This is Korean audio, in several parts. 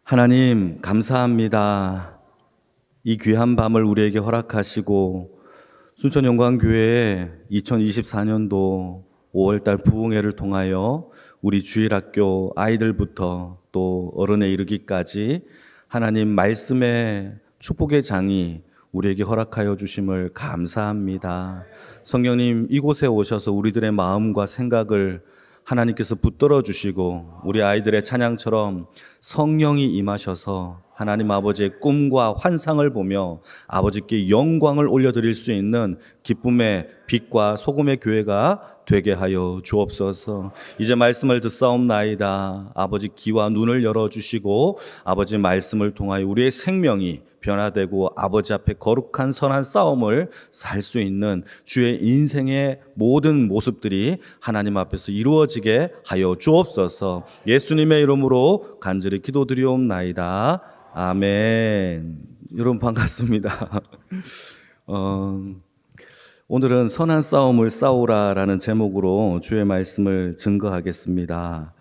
하나님, 감사합니다. 이 귀한 밤을 우리에게 허락하시고 순천영광교회에 2024년도 5월달 부흥회를 통하여 우리 주일학교 아이들부터 또 어른에 이르기까지 하나님 말씀의 축복의 장이 우리에게 허락하여 주심을 감사합니다. 성령님, 이곳에 오셔서 우리들의 마음과 생각을 하나님께서 붙들어 주시고 우리 아이들의 찬양처럼 성령이 임하셔서 하나님 아버지의 꿈과 환상을 보며 아버지께 영광을 올려드릴 수 있는 기쁨의 빛과 소금의 교회가 되게 하여 주옵소서. 이제 말씀을 듣사옵나이다. 아버지 귀와 눈을 열어주시고 아버지 말씀을 통하여 우리의 생명이 변화되고 아버지 앞에 거룩한 선한 싸움을 살 수 있는 주의 인생의 모든 모습들이 하나님 앞에서 이루어지게 하여 주옵소서. 예수님의 이름으로 간절히 기도드리옵나이다. 아멘. 여러분 반갑습니다. 오늘은 선한 싸움을 싸우라라는 제목으로 주의 말씀을 증거하겠습니다.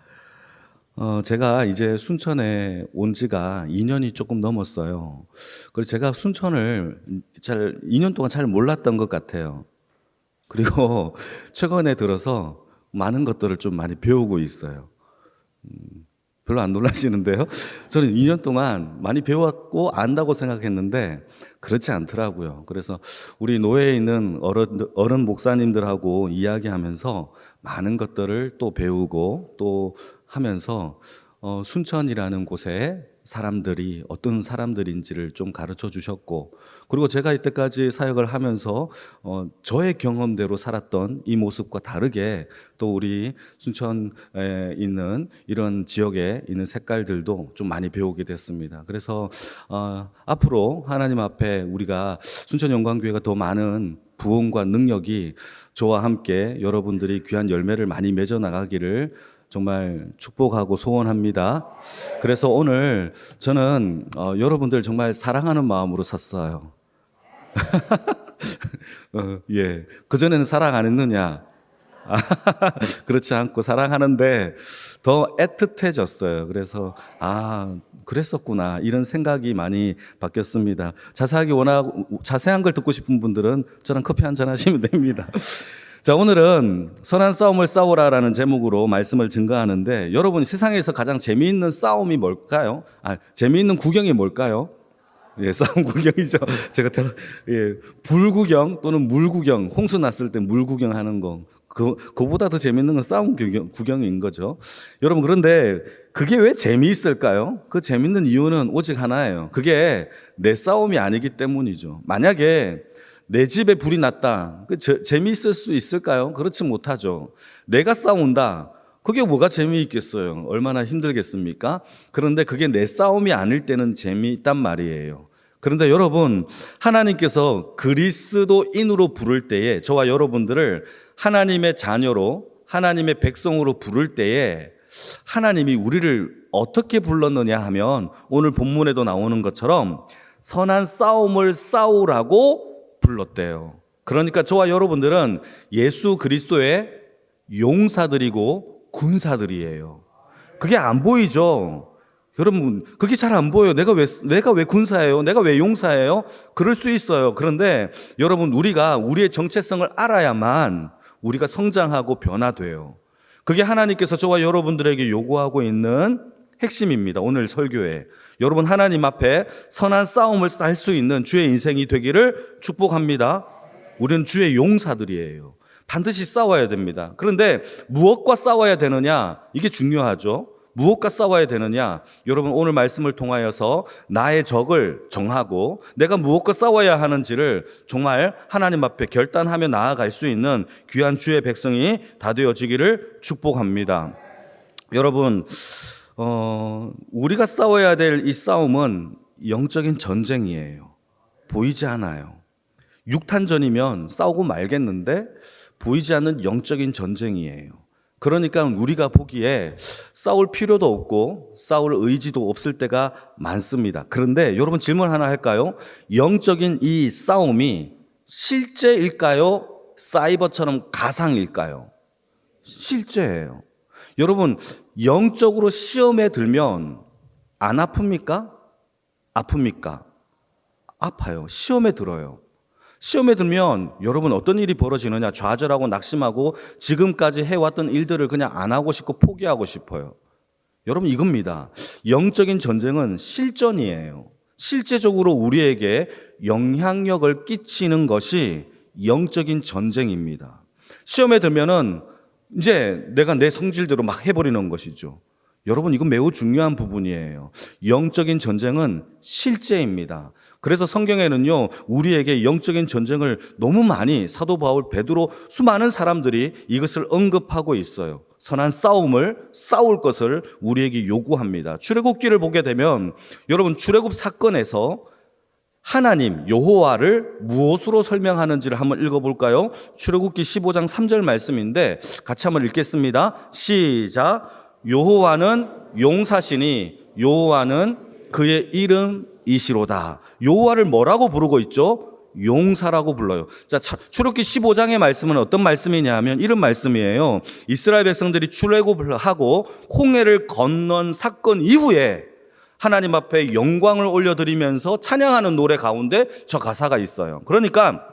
제가 이제 순천에 온 지가 2년이 조금 넘었어요. 그래서 제가 순천을 2년 동안 잘 몰랐던 것 같아요. 그리고 최근에 들어서 많은 것들을 좀 많이 배우고 있어요. 별로 안 놀라시는데요? 저는 2년 동안 많이 배웠고 안다고 생각했는데 그렇지 않더라고요. 그래서 우리 노예에 있는 어른 목사님들하고 이야기하면서 많은 것들을 또 배우고 또 하면서 순천이라는 곳에 사람들이 어떤 사람들인지를 좀 가르쳐 주셨고, 그리고 제가 이때까지 사역을 하면서 저의 경험대로 살았던 이 모습과 다르게 또 우리 순천에 있는 이런 지역에 있는 색깔들도 좀 많이 배우게 됐습니다. 그래서 앞으로 하나님 앞에 우리가 순천영광교회가 더 많은 부흥과 능력이 저와 함께 여러분들이 귀한 열매를 많이 맺어 나가기를 정말 축복하고 소원합니다. 그래서 오늘 저는 여러분들 정말 사랑하는 마음으로 섰어요. 예, 그전에는 사랑 안 했느냐? 그렇지 않고 사랑하는데 더 애틋해졌어요. 그래서 그랬었구나 이런 생각이 많이 바뀌었습니다. 자세한 걸 듣고 싶은 분들은 저랑 커피 한잔 하시면 됩니다. 자, 오늘은 선한 싸움을 싸우라라는 제목으로 말씀을 증거하는데, 여러분 세상에서 가장 재미있는 싸움이 뭘까요? 재미있는 구경이 뭘까요? 예, 싸움 구경이죠. 제가 불구경 또는 물구경, 홍수 났을 때 물구경 하는 거. 그보다 더 재미있는 건 싸움 구경인 거죠. 여러분, 그런데 그게 왜 재미있을까요? 그 재미있는 이유는 오직 하나예요. 그게 내 싸움이 아니기 때문이죠. 만약에 내 집에 불이 났다. 재미있을 수 있을까요? 그렇지 못하죠. 내가 싸운다. 그게 뭐가 재미있겠어요? 얼마나 힘들겠습니까? 그런데 그게 내 싸움이 아닐 때는 재미있단 말이에요. 그런데 여러분, 하나님께서 그리스도인으로 부를 때에 저와 여러분들을 하나님의 자녀로, 하나님의 백성으로 부를 때에 하나님이 우리를 어떻게 불렀느냐 하면 오늘 본문에도 나오는 것처럼 선한 싸움을 싸우라고 불렀대요. 그러니까 저와 여러분들은 예수 그리스도의 용사들이고 군사들이에요. 그게 안 보이죠? 여러분, 그게 잘 안 보여요. 내가 왜 군사예요? 내가 왜 용사예요? 그럴 수 있어요. 그런데 여러분, 우리가 우리의 정체성을 알아야만 우리가 성장하고 변화돼요. 그게 하나님께서 저와 여러분들에게 요구하고 있는 핵심입니다. 오늘 설교에. 여러분, 하나님 앞에 선한 싸움을 쌀 수 있는 주의 인생이 되기를 축복합니다. 우리는 주의 용사들이에요. 반드시 싸워야 됩니다. 그런데 무엇과 싸워야 되느냐? 이게 중요하죠. 무엇과 싸워야 되느냐? 여러분, 오늘 말씀을 통하여서 나의 적을 정하고 내가 무엇과 싸워야 하는지를 정말 하나님 앞에 결단하며 나아갈 수 있는 귀한 주의 백성이 다 되어지기를 축복합니다. 여러분, 우리가 싸워야 될 이 싸움은 영적인 전쟁이에요. 보이지 않아요. 육탄전이면 싸우고 말겠는데 보이지 않는 영적인 전쟁이에요. 그러니까 우리가 보기에 싸울 필요도 없고 싸울 의지도 없을 때가 많습니다. 그런데 여러분, 질문 하나 할까요? 영적인 이 싸움이 실제일까요? 사이버처럼 가상일까요? 실제예요. 여러분, 영적으로 시험에 들면 안 아픕니까? 아픕니까? 아파요. 시험에 들어요. 시험에 들면 여러분 어떤 일이 벌어지느냐? 좌절하고 낙심하고 지금까지 해왔던 일들을 그냥 안 하고 싶고 포기하고 싶어요. 여러분 이겁니다. 영적인 전쟁은 실전이에요. 실제적으로 우리에게 영향력을 끼치는 것이 영적인 전쟁입니다. 시험에 들면은 이제 내가 내 성질대로 막 해버리는 것이죠. 여러분 이건 매우 중요한 부분이에요. 영적인 전쟁은 실제입니다. 그래서 성경에는요 우리에게 영적인 전쟁을 너무 많이 사도 바울, 베드로, 수많은 사람들이 이것을 언급하고 있어요. 선한 싸움을 싸울 것을 우리에게 요구합니다. 출애굽기를 보게 되면 여러분 출애굽 사건에서 하나님 여호와를 무엇으로 설명하는지를 한번 읽어볼까요? 출애굽기 15장 3절 말씀인데 같이 한번 읽겠습니다. 시작. 여호와는 용사시니 여호와는 그의 이름이시로다. 여호와를 뭐라고 부르고 있죠? 용사라고 불러요. 자, 출애굽기 15장의 말씀은 어떤 말씀이냐면 이런 말씀이에요. 이스라엘 백성들이 출애굽을 하고 홍해를 건넌 사건 이후에 하나님 앞에 영광을 올려드리면서 찬양하는 노래 가운데 저 가사가 있어요. 그러니까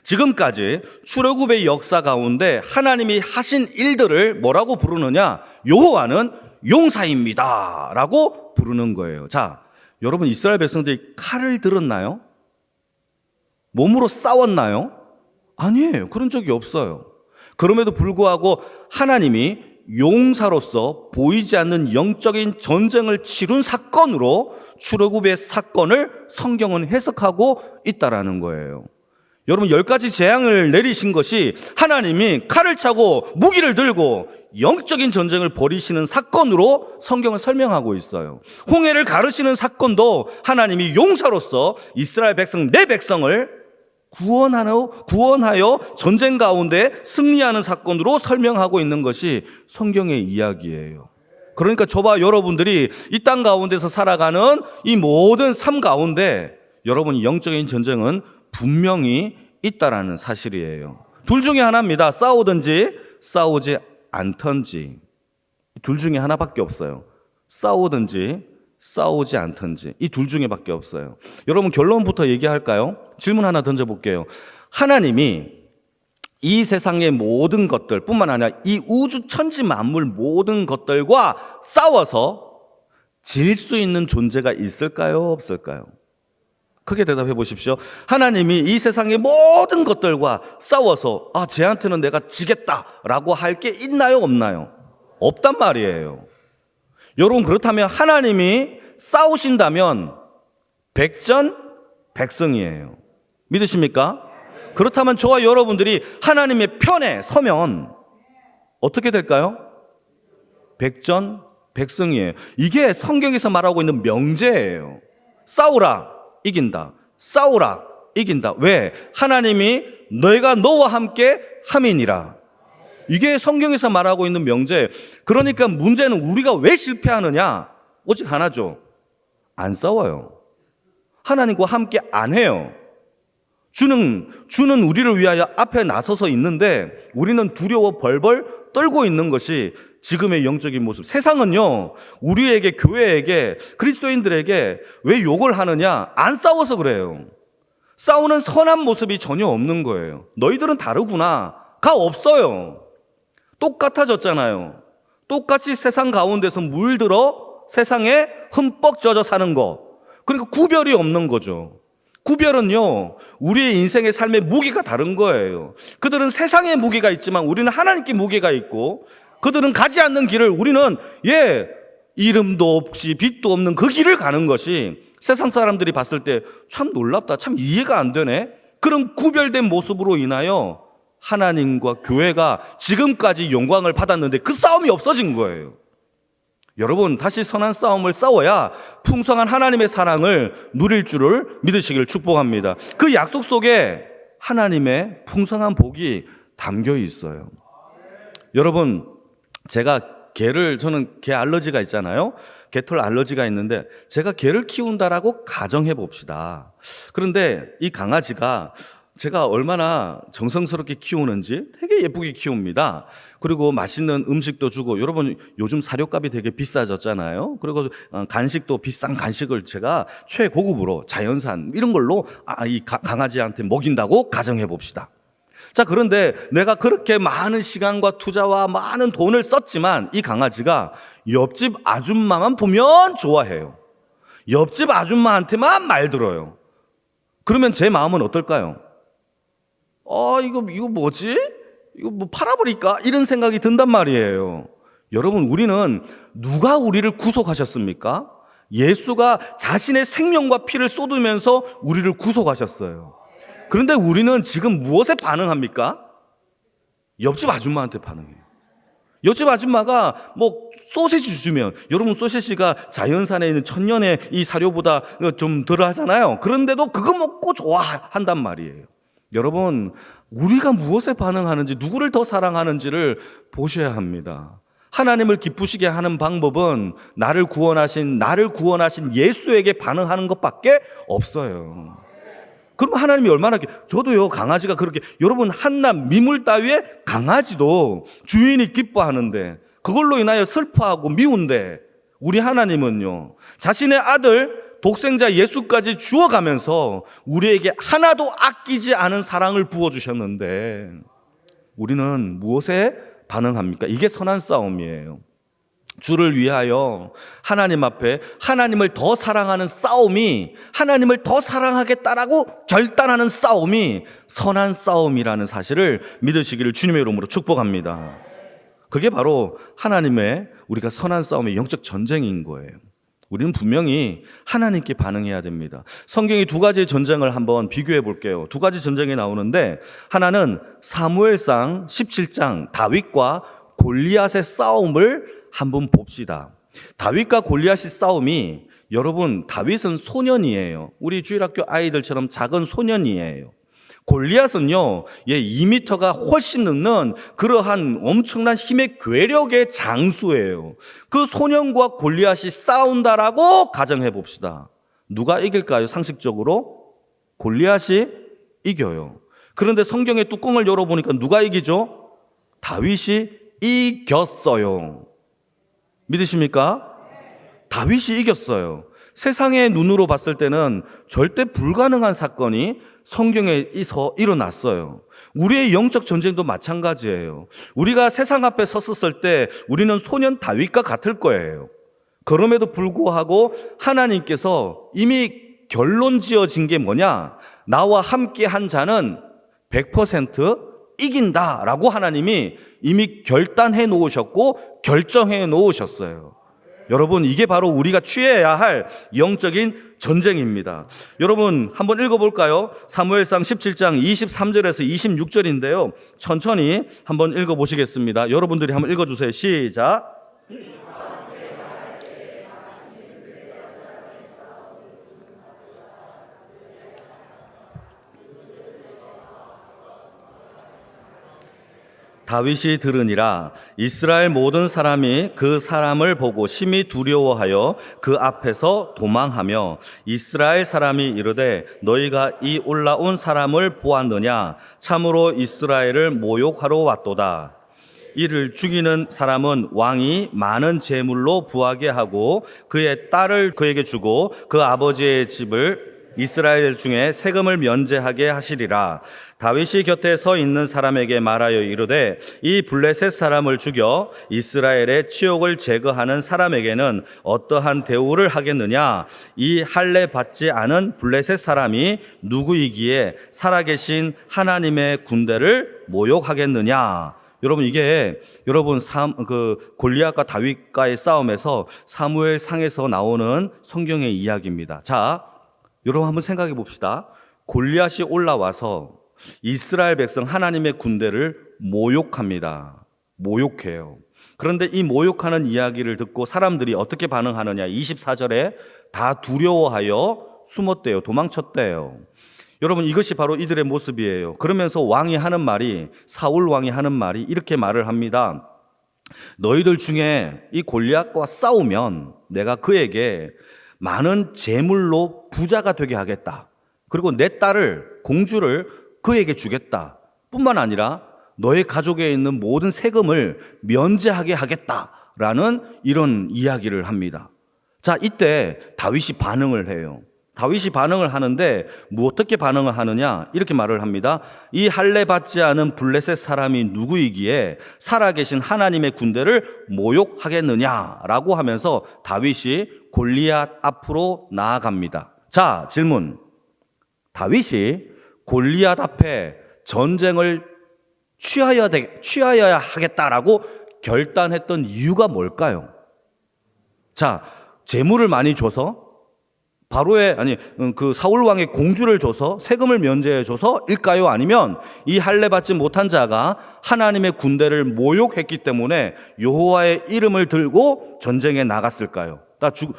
지금까지 출애굽의 역사 가운데 하나님이 하신 일들을 뭐라고 부르느냐? 여호와는 용사입니다 라고 부르는 거예요. 자, 여러분 이스라엘 백성들이 칼을 들었나요? 몸으로 싸웠나요? 아니에요. 그런 적이 없어요. 그럼에도 불구하고 하나님이 용사로서 보이지 않는 영적인 전쟁을 치룬 사건으로 출애굽의 사건을 성경은 해석하고 있다라는 거예요. 여러분 10가지 재앙을 내리신 것이 하나님이 칼을 차고 무기를 들고 영적인 전쟁을 벌이시는 사건으로 성경을 설명하고 있어요. 홍해를 가르시는 사건도 하나님이 용사로서 이스라엘 백성, 내 백성을 구원하여 전쟁 가운데 승리하는 사건으로 설명하고 있는 것이 성경의 이야기예요. 그러니까 저와 여러분들이 이 땅 가운데서 살아가는 이 모든 삶 가운데 여러분 영적인 전쟁은 분명히 있다라는 사실이에요. 둘 중에 하나입니다. 싸우든지 싸우지 않든지. 둘 중에 하나밖에 없어요. 싸우든지 싸우지 않든지. 이 둘 중에 밖에 없어요. 여러분 결론부터 얘기할까요? 질문 하나 던져볼게요. 하나님이 이 세상의 모든 것들 뿐만 아니라 이 우주 천지 만물 모든 것들과 싸워서 질 수 있는 존재가 있을까요? 없을까요? 크게 대답해 보십시오. 하나님이 이 세상의 모든 것들과 싸워서 쟤한테는 내가 지겠다라고 할 게 있나요? 없나요? 없단 말이에요. 여러분 그렇다면 하나님이 싸우신다면 백전백승이에요. 믿으십니까? 그렇다면 저와 여러분들이 하나님의 편에 서면 어떻게 될까요? 백전백승이에요. 이게 성경에서 말하고 있는 명제예요. 싸우라 이긴다. 싸우라 이긴다. 왜? 하나님이 너희가 너와 함께 함이니라. 이게 성경에서 말하고 있는 명제. 그러니까 문제는 우리가 왜 실패하느냐? 오직 하나죠. 안 싸워요. 하나님과 함께 안 해요. 주는 우리를 위하여 앞에 나서서 있는데 우리는 두려워 벌벌 떨고 있는 것이 지금의 영적인 모습. 세상은요, 우리에게, 교회에게, 그리스도인들에게 왜 욕을 하느냐? 안 싸워서 그래요. 싸우는 선한 모습이 전혀 없는 거예요. 너희들은 다르구나. 가 없어요. 똑같아졌잖아요. 똑같이 세상 가운데서 물들어 세상에 흠뻑 젖어 사는 거. 그러니까 구별이 없는 거죠. 구별은요, 우리의 인생의 삶의 무게가 다른 거예요. 그들은 세상의 무게가 있지만 우리는 하나님께 무게가 있고, 그들은 가지 않는 길을 우리는 이름도 없이 빛도 없는 그 길을 가는 것이 세상 사람들이 봤을 때 참 놀랍다, 참 이해가 안 되네. 그런 구별된 모습으로 인하여 하나님과 교회가 지금까지 영광을 받았는데 그 싸움이 없어진 거예요. 여러분 다시 선한 싸움을 싸워야 풍성한 하나님의 사랑을 누릴 줄을 믿으시길 축복합니다. 그 약속 속에 하나님의 풍성한 복이 담겨 있어요. 여러분 저는 개 알러지가 있잖아요. 개털 알러지가 있는데 제가 개를 키운다라고 가정해 봅시다. 그런데 이 강아지가 제가 얼마나 정성스럽게 키우는지 되게 예쁘게 키웁니다. 그리고 맛있는 음식도 주고, 여러분 요즘 사료값이 되게 비싸졌잖아요. 그리고 간식도 비싼 간식을 제가 최고급으로 자연산 이런 걸로 이 강아지한테 먹인다고 가정해 봅시다. 자, 그런데 내가 그렇게 많은 시간과 투자와 많은 돈을 썼지만 이 강아지가 옆집 아줌마만 보면 좋아해요. 옆집 아줌마한테만 말 들어요. 그러면 제 마음은 어떨까요? 이거 뭐지? 이거 뭐 팔아버릴까? 이런 생각이 든단 말이에요. 여러분, 우리는 누가 우리를 구속하셨습니까? 예수가 자신의 생명과 피를 쏟으면서 우리를 구속하셨어요. 그런데 우리는 지금 무엇에 반응합니까? 옆집 아줌마한테 반응해요. 옆집 아줌마가 뭐 소시지 주면, 여러분 소시지가 자연산에 있는 천년의 이 사료보다 좀 덜 하잖아요. 그런데도 그거 먹고 좋아한단 말이에요. 여러분, 우리가 무엇에 반응하는지, 누구를 더 사랑하는지를 보셔야 합니다. 하나님을 기쁘시게 하는 방법은 나를 구원하신 예수에게 반응하는 것밖에 없어요. 그럼 하나님이 얼마나, 저도요, 강아지가 그렇게, 여러분, 한낱 미물 따위에 강아지도 주인이 기뻐하는데 그걸로 인하여 슬퍼하고 미운데, 우리 하나님은요, 자신의 아들 독생자 예수까지 주어가면서 우리에게 하나도 아끼지 않은 사랑을 부어주셨는데 우리는 무엇에 반응합니까? 이게 선한 싸움이에요. 주를 위하여 하나님 앞에 하나님을 더 사랑하는 싸움이, 하나님을 더 사랑하겠다라고 결단하는 싸움이 선한 싸움이라는 사실을 믿으시기를 주님의 이름으로 축복합니다. 그게 바로 하나님의, 우리가 선한 싸움의 영적 전쟁인 거예요. 우리는 분명히 하나님께 반응해야 됩니다. 성경이 두 가지의 전쟁을 한번 비교해 볼게요. 두 가지 전쟁이 나오는데, 하나는 사무엘상 17장 다윗과 골리앗의 싸움을 한번 봅시다. 다윗과 골리앗의 싸움이, 여러분, 다윗은 소년이에요. 우리 주일학교 아이들처럼 작은 소년이에요. 골리앗은요, 2m가 훨씬 넘는 그러한 엄청난 힘의 괴력의 장수예요. 그 소년과 골리앗이 싸운다라고 가정해 봅시다. 누가 이길까요? 상식적으로 골리앗이 이겨요. 그런데 성경의 뚜껑을 열어보니까 누가 이기죠? 다윗이 이겼어요. 믿으십니까? 다윗이 이겼어요. 세상의 눈으로 봤을 때는 절대 불가능한 사건이 성경에서 일어났어요. 우리의 영적 전쟁도 마찬가지예요. 우리가 세상 앞에 섰을 때 우리는 소년 다윗과 같을 거예요. 그럼에도 불구하고 하나님께서 이미 결론 지어진 게 뭐냐? 나와 함께 한 자는 100% 이긴다라고 하나님이 이미 결단해 놓으셨고 결정해 놓으셨어요. 여러분, 이게 바로 우리가 취해야 할 영적인 전쟁입니다. 여러분, 한번 읽어볼까요? 사무엘상 17장 23절에서 26절인데요. 천천히 한번 읽어보시겠습니다. 여러분들이 한번 읽어주세요. 시작. 다윗이 들으니라. 이스라엘 모든 사람이 그 사람을 보고 심히 두려워하여 그 앞에서 도망하며 이스라엘 사람이 이르되 너희가 이 올라온 사람을 보았느냐? 참으로 이스라엘을 모욕하러 왔도다. 이를 죽이는 사람은 왕이 많은 재물로 부하게 하고 그의 딸을 그에게 주고 그 아버지의 집을 이스라엘 중에 세금을 면제하게 하시리라. 다윗이 곁에 서 있는 사람에게 말하여 이르되 이 블레셋 사람을 죽여 이스라엘의 치욕을 제거하는 사람에게는 어떠한 대우를 하겠느냐? 이 할례 받지 않은 블레셋 사람이 누구이기에 살아계신 하나님의 군대를 모욕하겠느냐? 여러분, 이게 여러분 골리앗과 다윗과의 싸움에서 사무엘상에서 나오는 성경의 이야기입니다. 자, 여러분 한번 생각해 봅시다. 골리앗이 올라와서 이스라엘 백성 하나님의 군대를 모욕합니다. 모욕해요. 그런데 이 모욕하는 이야기를 듣고 사람들이 어떻게 반응하느냐? 24절에 다 두려워하여 숨었대요. 도망쳤대요. 여러분, 이것이 바로 이들의 모습이에요. 그러면서 왕이 하는 말이, 사울 왕이 하는 말이 이렇게 말을 합니다. 너희들 중에 이 골리앗과 싸우면 내가 그에게 많은 재물로 부자가 되게 하겠다. 그리고 내 딸을, 공주를 그에게 주겠다. 뿐만 아니라 너의 가족에 있는 모든 세금을 면제하게 하겠다라는 이런 이야기를 합니다. 자, 이때 다윗이 반응을 해요. 다윗이 반응을 하는데 어떻게 반응을 하느냐? 이렇게 말을 합니다. 이 할례 받지 않은 블레셋 사람이 누구이기에 살아계신 하나님의 군대를 모욕하겠느냐라고 하면서 다윗이 골리앗 앞으로 나아갑니다. 자, 질문. 다윗이 골리앗 앞에 전쟁을 취하여야 하겠다라고 결단했던 이유가 뭘까요? 자, 재물을 많이 줘서 사울 왕의 공주를 줘서 세금을 면제해 줘서 일까요? 아니면 이 할례 받지 못한 자가 하나님의 군대를 모욕했기 때문에 여호와의 이름을 들고 전쟁에 나갔을까요?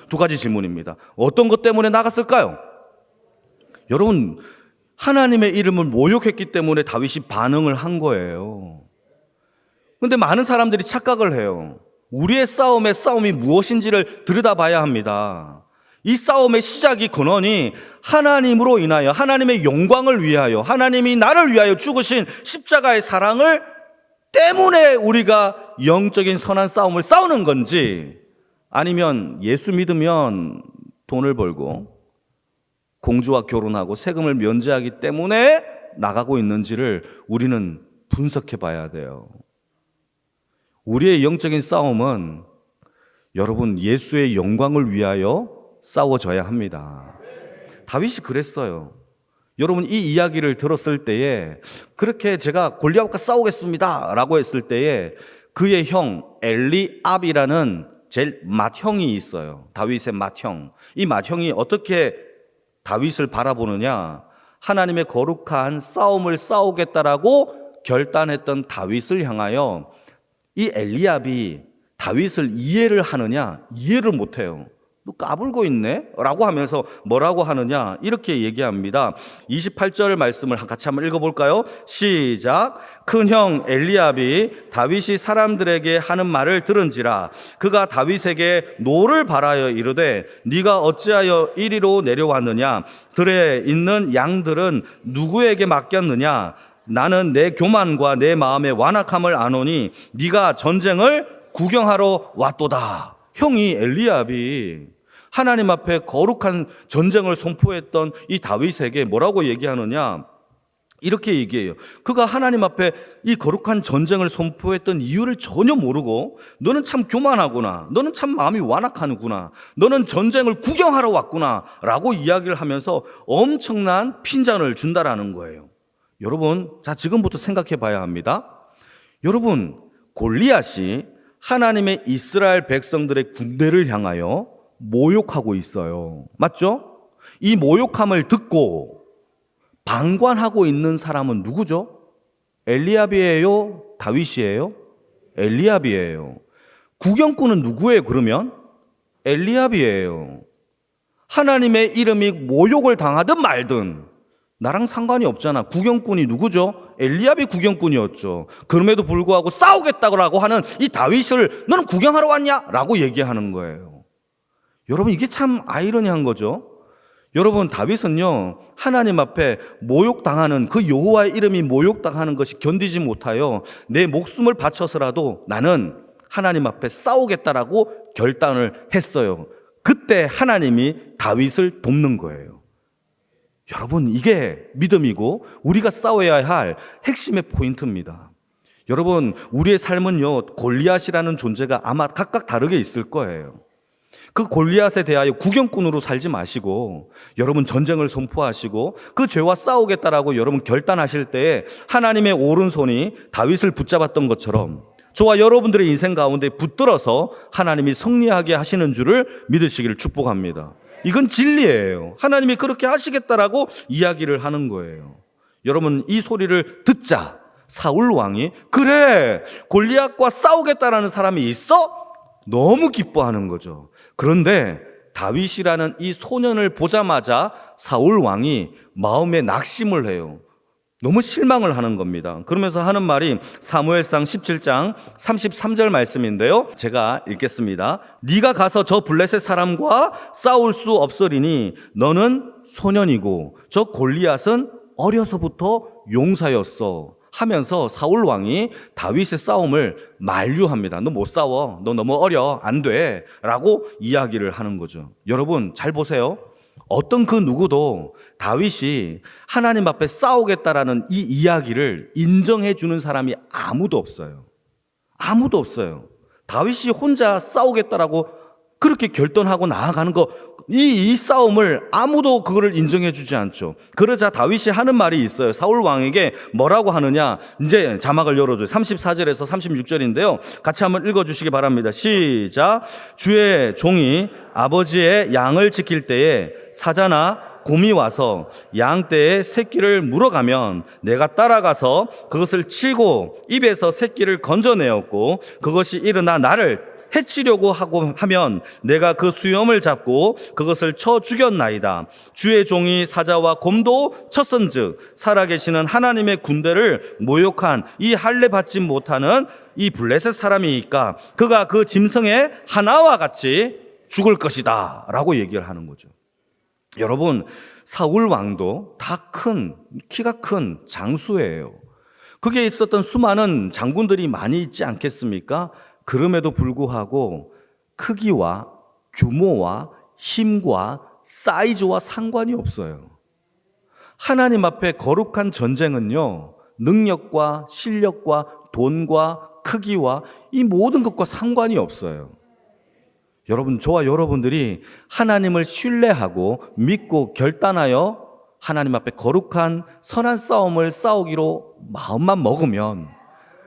두 가지 질문입니다. 어떤 것 때문에 나갔을까요? 여러분, 하나님의 이름을 모욕했기 때문에 다윗이 반응을 한 거예요. 그런데 많은 사람들이 착각을 해요. 우리의 싸움이 무엇인지를 들여다봐야 합니다. 이 싸움의 시작이 근원이 하나님으로 인하여 하나님의 영광을 위하여 하나님이 나를 위하여 죽으신 십자가의 사랑을 때문에 우리가 영적인 선한 싸움을 싸우는 건지, 아니면 예수 믿으면 돈을 벌고 공주와 결혼하고 세금을 면제하기 때문에 나가고 있는지를 우리는 분석해 봐야 돼요. 우리의 영적인 싸움은 여러분 예수의 영광을 위하여 싸워져야 합니다. 다윗이 그랬어요. 여러분, 이 이야기를 들었을 때에, 그렇게 제가 골리앗과 싸우겠습니다 라고 했을 때에 그의 형 엘리압이라는 제일 맏형이 있어요. 다윗의 맏형. 이 맏형이 어떻게 다윗을 바라보느냐? 하나님의 거룩한 싸움을 싸우겠다라고 결단했던 다윗을 향하여 이 엘리압이 다윗을 이해를 하느냐? 이해를 못해요. 너 까불고 있네? 라고 하면서 뭐라고 하느냐? 이렇게 얘기합니다. 28절 말씀을 같이 한번 읽어볼까요? 시작. 큰형 엘리압이 다윗이 사람들에게 하는 말을 들은지라 그가 다윗에게 노를 바라여 이르되 네가 어찌하여 이리로 내려왔느냐? 들에 있는 양들은 누구에게 맡겼느냐? 나는 내 교만과 내 마음의 완악함을 아노니 네가 전쟁을 구경하러 왔도다. 형이 엘리압이 하나님 앞에 거룩한 전쟁을 선포했던 이 다윗에게 뭐라고 얘기하느냐? 이렇게 얘기해요. 그가 하나님 앞에 이 거룩한 전쟁을 선포했던 이유를 전혀 모르고 너는 참 교만하구나, 너는 참 마음이 완악하구나, 너는 전쟁을 구경하러 왔구나 라고 이야기를 하면서 엄청난 핀잔을 준다라는 거예요. 여러분, 자, 지금부터 생각해 봐야 합니다. 여러분, 골리앗이 하나님의 이스라엘 백성들의 군대를 향하여 모욕하고 있어요. 맞죠? 이 모욕함을 듣고 방관하고 있는 사람은 누구죠? 엘리압이에요? 다윗이에요? 엘리압이에요. 구경꾼은 누구예요, 그러면? 엘리압이에요. 하나님의 이름이 모욕을 당하든 말든 나랑 상관이 없잖아. 구경꾼이 누구죠? 엘리압이 구경꾼이었죠. 그럼에도 불구하고 싸우겠다고 하는 이 다윗을 너는 구경하러 왔냐? 라고 얘기하는 거예요. 여러분, 이게 참 아이러니한 거죠. 여러분, 다윗은요, 하나님 앞에 모욕당하는, 그 여호와의 이름이 모욕당하는 것이 견디지 못하여 내 목숨을 바쳐서라도 나는 하나님 앞에 싸우겠다라고 결단을 했어요. 그때 하나님이 다윗을 돕는 거예요. 여러분, 이게 믿음이고 우리가 싸워야 할 핵심의 포인트입니다. 여러분, 우리의 삶은요, 골리앗이라는 존재가 아마 각각 다르게 있을 거예요. 그 골리앗에 대하여 구경꾼으로 살지 마시고 여러분 전쟁을 선포하시고 그 죄와 싸우겠다라고 여러분 결단하실 때에 하나님의 오른손이 다윗을 붙잡았던 것처럼 저와 여러분들의 인생 가운데 붙들어서 하나님이 승리하게 하시는 줄을 믿으시기를 축복합니다. 이건 진리예요. 하나님이 그렇게 하시겠다라고 이야기를 하는 거예요. 여러분, 이 소리를 듣자 사울 왕이 그래, 골리앗과 싸우겠다라는 사람이 있어? 너무 기뻐하는 거죠. 그런데 다윗이라는 이 소년을 보자마자 사울 왕이 마음에 낙심을 해요. 너무 실망을 하는 겁니다. 그러면서 하는 말이 사무엘상 17장 33절 말씀인데요. 제가 읽겠습니다. 네가 가서 저 블레셋 사람과 싸울 수 없으리니 너는 소년이고 저 골리앗은 어려서부터 용사였어 하면서 사울 왕이 다윗의 싸움을 만류합니다. 너 못 싸워. 너 너무 어려. 안 돼. 라고 이야기를 하는 거죠. 여러분 잘 보세요. 어떤 그 누구도 다윗이 하나님 앞에 싸우겠다라는 이 이야기를 인정해 주는 사람이 아무도 없어요. 아무도 없어요. 다윗이 혼자 싸우겠다라고 그렇게 결단하고 나아가는 거, 이 싸움을 아무도 그거를 인정해 주지 않죠. 그러자 다윗이 하는 말이 있어요. 사울 왕에게 뭐라고 하느냐. 이제 자막을 열어줘요. 34절에서 36절인데요. 같이 한번 읽어주시기 바랍니다. 시작. 주의 종이 아버지의 양을 지킬 때에 사자나 곰이 와서 양떼의 새끼를 물어가면 내가 따라가서 그것을 치고 입에서 새끼를 건져내었고 그것이 일어나 나를 해치려고 하면 내가 그 수염을 잡고 그것을 쳐 죽였나이다. 주의 종이 사자와 곰도 쳤은즉 살아계시는 하나님의 군대를 모욕한 이 할례 받지 못하는 이 블레셋 사람이니까 그가 그 짐승의 하나와 같이 죽을 것이다 라고 얘기를 하는 거죠. 여러분, 사울 왕도 다 키가 큰 장수예요. 거기에 있었던 수많은 장군들이 많이 있지 않겠습니까? 그럼에도 불구하고 크기와 규모와 힘과 사이즈와 상관이 없어요. 하나님 앞에 거룩한 전쟁은요, 능력과 실력과 돈과 크기와 이 모든 것과 상관이 없어요. 여러분, 저와 여러분들이 하나님을 신뢰하고 믿고 결단하여 하나님 앞에 거룩한 선한 싸움을 싸우기로 마음만 먹으면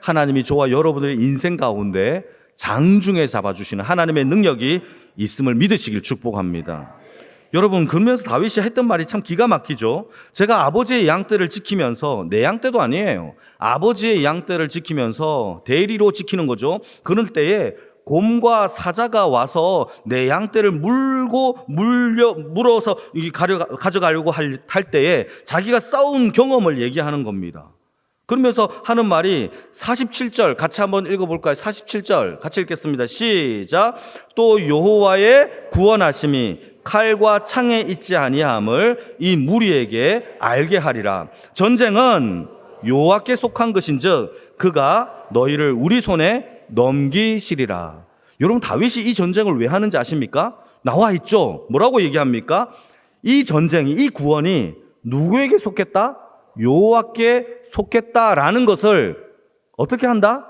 하나님이 저와 여러분들의 인생 가운데 장중에 잡아주시는 하나님의 능력이 있음을 믿으시길 축복합니다. 여러분, 그러면서 다윗이 했던 말이 참 기가 막히죠. 제가 아버지의 양떼를 지키면서, 내 양떼도 아니에요, 아버지의 양떼를 지키면서 대리로 지키는 거죠. 그럴 때에 곰과 사자가 와서 내 양떼를 물어서 가져가려고 할 때에 자기가 싸운 경험을 얘기하는 겁니다. 그러면서 하는 말이 47절 같이 한번 읽어볼까요? 47절 같이 읽겠습니다. 시작. 또 여호와의 구원하심이 칼과 창에 있지 아니함을 이 무리에게 알게 하리라. 전쟁은 여호와께 속한 것인즉 그가 너희를 우리 손에 넘기시리라. 여러분, 다윗이 이 전쟁을 왜 하는지 아십니까? 나와 있죠. 뭐라고 얘기합니까? 이 전쟁이, 이 구원이 누구에게 속했다? 여호와께 속했다라는 것을 어떻게 한다?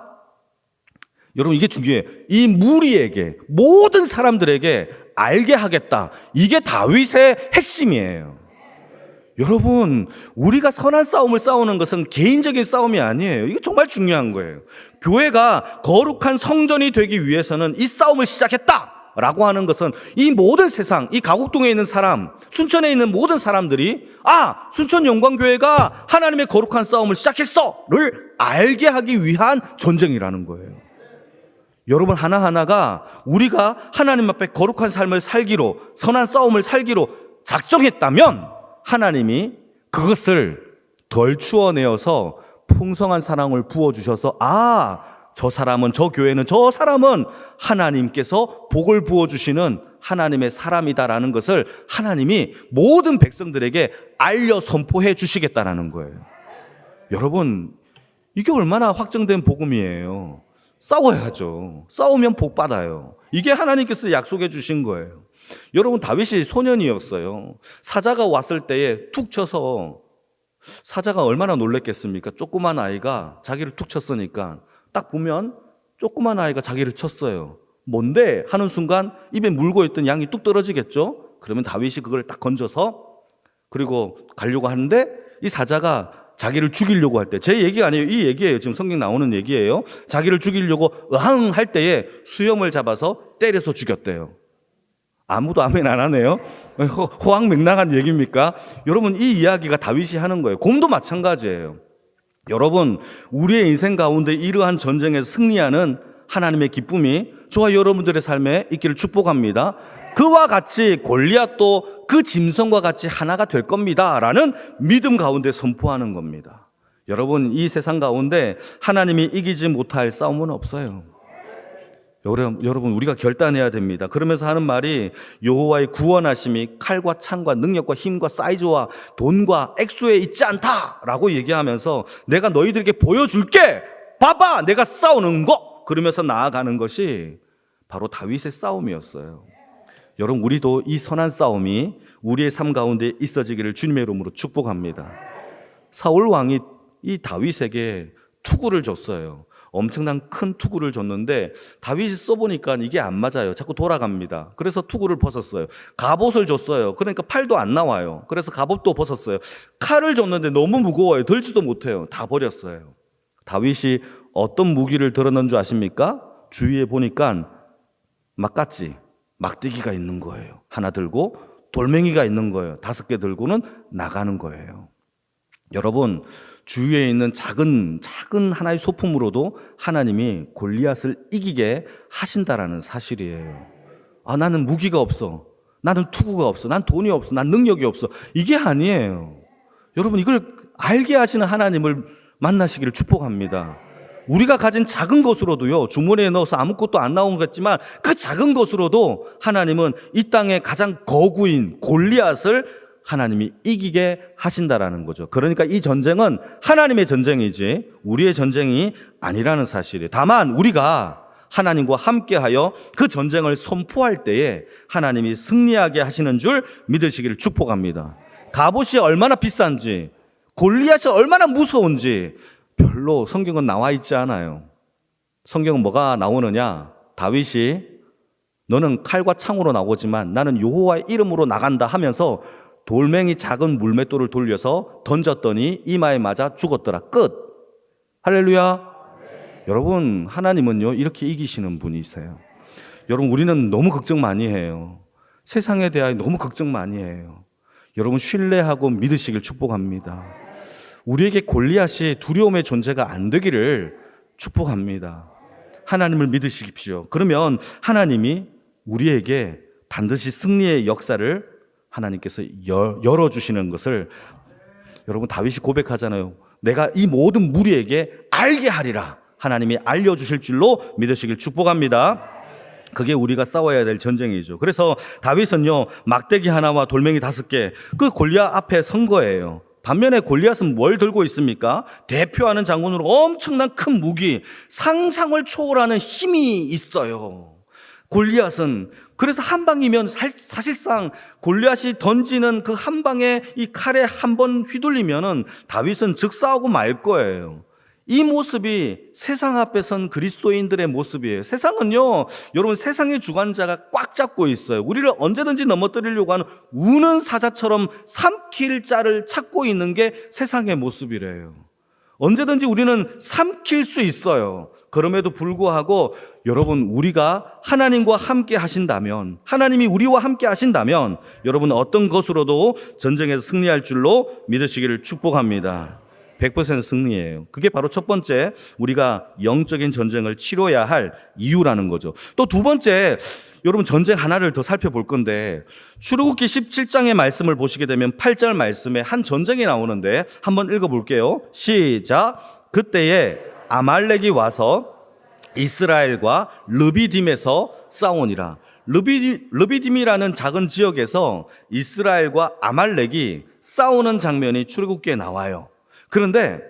여러분, 이게 중요해요. 이 무리에게, 모든 사람들에게 알게 하겠다. 이게 다윗의 핵심이에요. 여러분, 우리가 선한 싸움을 싸우는 것은 개인적인 싸움이 아니에요. 이게 정말 중요한 거예요. 교회가 거룩한 성전이 되기 위해서는 이 싸움을 시작했다 라고 하는 것은 이 모든 세상, 이 가곡동에 있는 사람, 순천에 있는 모든 사람들이 순천 영광교회가 하나님의 거룩한 싸움을 시작했어를 알게 하기 위한 전쟁이라는 거예요. 여러분, 하나하나가 우리가 하나님 앞에 거룩한 삶을 살기로, 선한 싸움을 살기로 작정했다면 하나님이 그것을 덜 추워내어서 풍성한 사랑을 부어주셔서 저 사람은, 저 교회는, 저 사람은 하나님께서 복을 부어주시는 하나님의 사람이다라는 것을 하나님이 모든 백성들에게 알려 선포해 주시겠다라는 거예요. 여러분, 이게 얼마나 확정된 복음이에요. 싸워야죠. 싸우면 복 받아요. 이게 하나님께서 약속해 주신 거예요. 여러분, 다윗이 소년이었어요. 사자가 왔을 때에 툭 쳐서, 사자가 얼마나 놀랬겠습니까? 조그만 아이가 자기를 툭 쳤으니까 딱 보면 조그만 아이가 자기를 쳤어요. 뭔데? 하는 순간 입에 물고 있던 양이 뚝 떨어지겠죠? 그러면 다윗이 그걸 딱 건져서 그리고 가려고 하는데 이 사자가 자기를 죽이려고 할 때, 제 얘기가 아니에요. 이 얘기예요. 지금 성경 나오는 얘기예요. 자기를 죽이려고 으앙 할 때에 수염을 잡아서 때려서 죽였대요. 아무도 아멘 안 하네요. 호황맹랑한 얘기입니까? 여러분, 이 이야기가 다윗이 하는 거예요. 곰도 마찬가지예요. 여러분, 우리의 인생 가운데 이러한 전쟁에서 승리하는 하나님의 기쁨이 저와 여러분들의 삶에 있기를 축복합니다. 그와 같이 골리앗도 그 짐승과 같이 하나가 될 겁니다 라는 믿음 가운데 선포하는 겁니다. 여러분, 이 세상 가운데 하나님이 이기지 못할 싸움은 없어요. 여러분 우리가 결단해야 됩니다. 그러면서 하는 말이 여호와의 구원하심이 칼과 창과 능력과 힘과 사이즈와 돈과 액수에 있지 않다라고 얘기하면서 내가 너희들에게 보여줄게. 봐봐, 내가 싸우는 거. 그러면서 나아가는 것이 바로 다윗의 싸움이었어요. 여러분 우리도 이 선한 싸움이 우리의 삶 가운데 있어지기를 주님의 이름으로 축복합니다. 사울 왕이 이 다윗에게 투구를 줬어요. 엄청난 큰 투구를 줬는데 다윗이 써보니까 이게 안 맞아요. 자꾸 돌아갑니다. 그래서 투구를 벗었어요. 갑옷을 줬어요. 그러니까 팔도 안 나와요. 그래서 갑옷도 벗었어요. 칼을 줬는데 너무 무거워요. 들지도 못해요. 다 버렸어요. 다윗이 어떤 무기를 들었는 줄 아십니까? 주위에 보니까 막갓지, 막대기가 있는 거예요. 하나 들고 돌멩이가 있는 거예요. 5개 들고는 나가는 거예요. 여러분 주위에 있는 작은 하나의 소품으로도 하나님이 골리앗을 이기게 하신다라는 사실이에요. 아, 나는 무기가 없어. 나는 투구가 없어. 난 돈이 없어. 난 능력이 없어. 이게 아니에요. 여러분 이걸 알게 하시는 하나님을 만나시기를 축복합니다. 우리가 가진 작은 것으로도요, 주머니에 넣어서 아무것도 안 나온 것 같지만 그 작은 것으로도 하나님은 이 땅의 가장 거구인 골리앗을 하나님이 이기게 하신다라는 거죠. 그러니까 이 전쟁은 하나님의 전쟁이지 우리의 전쟁이 아니라는 사실이에요. 다만 우리가 하나님과 함께하여 그 전쟁을 선포할 때에 하나님이 승리하게 하시는 줄 믿으시기를 축복합니다. 갑옷이 얼마나 비싼지, 골리앗이 얼마나 무서운지 별로 성경은 나와 있지 않아요. 성경은 뭐가 나오느냐? 다윗이 너는 칼과 창으로 나오지만 나는 여호와의 이름으로 나간다 하면서 돌멩이 작은 물맷돌을 돌려서 던졌더니 이마에 맞아 죽었더라. 끝. 할렐루야. 여러분 하나님은요 이렇게 이기시는 분이세요. 여러분 우리는 너무 걱정 많이 해요. 세상에 대하여 너무 걱정 많이 해요. 여러분 신뢰하고 믿으시길 축복합니다. 우리에게 골리앗이 두려움의 존재가 안 되기를 축복합니다. 하나님을 믿으십시오. 그러면 하나님이 우리에게 반드시 승리의 역사를 하나님께서 열어주시는 것을 여러분 다윗이 고백하잖아요. 내가 이 모든 무리에게 알게 하리라. 하나님이 알려주실 줄로 믿으시길 축복합니다. 그게 우리가 싸워야 될 전쟁이죠. 그래서 다윗은요 막대기 하나와 돌멩이 5개 그 골리앗 앞에 선 거예요. 반면에 골리앗은 뭘 들고 있습니까? 대표하는 장군으로 엄청난 큰 무기, 상상을 초월하는 힘이 있어요. 골리앗은 그래서 한 방이면 사실상 골리앗이 던지는 그 한 방에 이 칼에 한 번 휘둘리면은 다윗은 즉 싸우고 말 거예요. 이 모습이 세상 앞에 선 그리스도인들의 모습이에요. 세상은요, 여러분 세상의 주관자가 꽉 잡고 있어요. 우리를 언제든지 넘어뜨리려고 하는 우는 사자처럼 삼킬 자를 찾고 있는 게 세상의 모습이래요. 언제든지 우리는 삼킬 수 있어요. 그럼에도 불구하고 여러분 우리가 하나님과 함께 하신다면, 하나님이 우리와 함께 하신다면 여러분 어떤 것으로도 전쟁에서 승리할 줄로 믿으시기를 축복합니다. 100% 승리예요. 그게 바로 첫 번째 우리가 영적인 전쟁을 치러야 할 이유라는 거죠. 또 두 번째 여러분 전쟁 하나를 더 살펴볼 건데 출애굽기 17장의 말씀을 보시게 되면 8절 말씀에 한 전쟁이 나오는데 한번 읽어볼게요. 시작. 그때에 아말렉이 와서 이스라엘과 르비딤에서 싸우니라. 르비딤이라는 작은 지역에서 이스라엘과 아말렉이 싸우는 장면이 출애굽기에 나와요. 그런데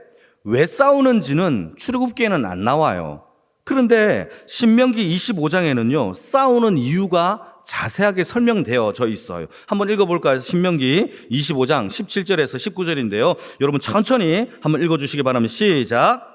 왜 싸우는지는 출애굽기에는 안 나와요. 그런데 신명기 25장에는요 싸우는 이유가 자세하게 설명되어져 있어요. 한번 읽어볼까요? 신명기 25장 17절에서 19절인데요 여러분 천천히 한번 읽어주시기 바랍니다. 시작.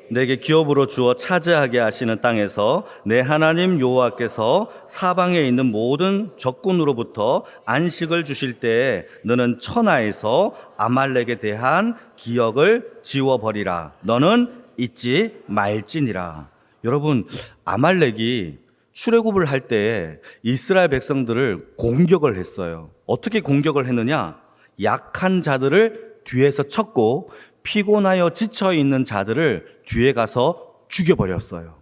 내게 기업으로 주어 차지하게 하시는 땅에서 내 하나님 여호와께서 사방에 있는 모든 적군으로부터 안식을 주실 때에 너는 천하에서 아말렉에 대한 기억을 지워버리라. 너는 잊지 말지니라. 여러분 아말렉이 출애굽을 할 때 이스라엘 백성들을 공격을 했어요. 어떻게 공격을 했느냐? 약한 자들을 뒤에서 쳤고 피곤하여 지쳐 있는 자들을 뒤에 가서 죽여버렸어요.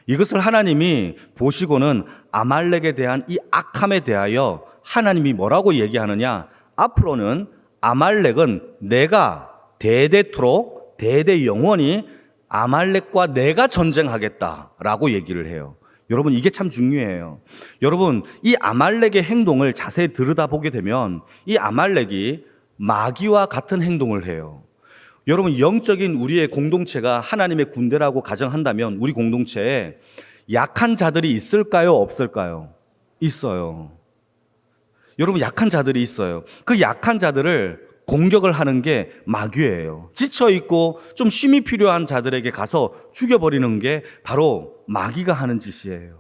이것을 하나님이 보시고는 아말렉에 대한 이 악함에 대하여 하나님이 뭐라고 얘기하느냐? 앞으로는 아말렉은 내가 대대토록 대대 영원히 아말렉과 내가 전쟁하겠다라고 얘기를 해요. 여러분, 이게 참 중요해요. 여러분, 이 아말렉의 행동을 자세히 들여다보게 되면 이 아말렉이 마귀와 같은 행동을 해요. 여러분, 영적인 우리의 공동체가 하나님의 군대라고 가정한다면 우리 공동체에 약한 자들이 있을까요? 없을까요? 있어요. 여러분, 약한 자들이 있어요. 그 약한 자들을 공격을 하는 게 마귀예요. 지쳐있고 좀 쉼이 필요한 자들에게 가서 죽여버리는 게 바로 마귀가 하는 짓이에요.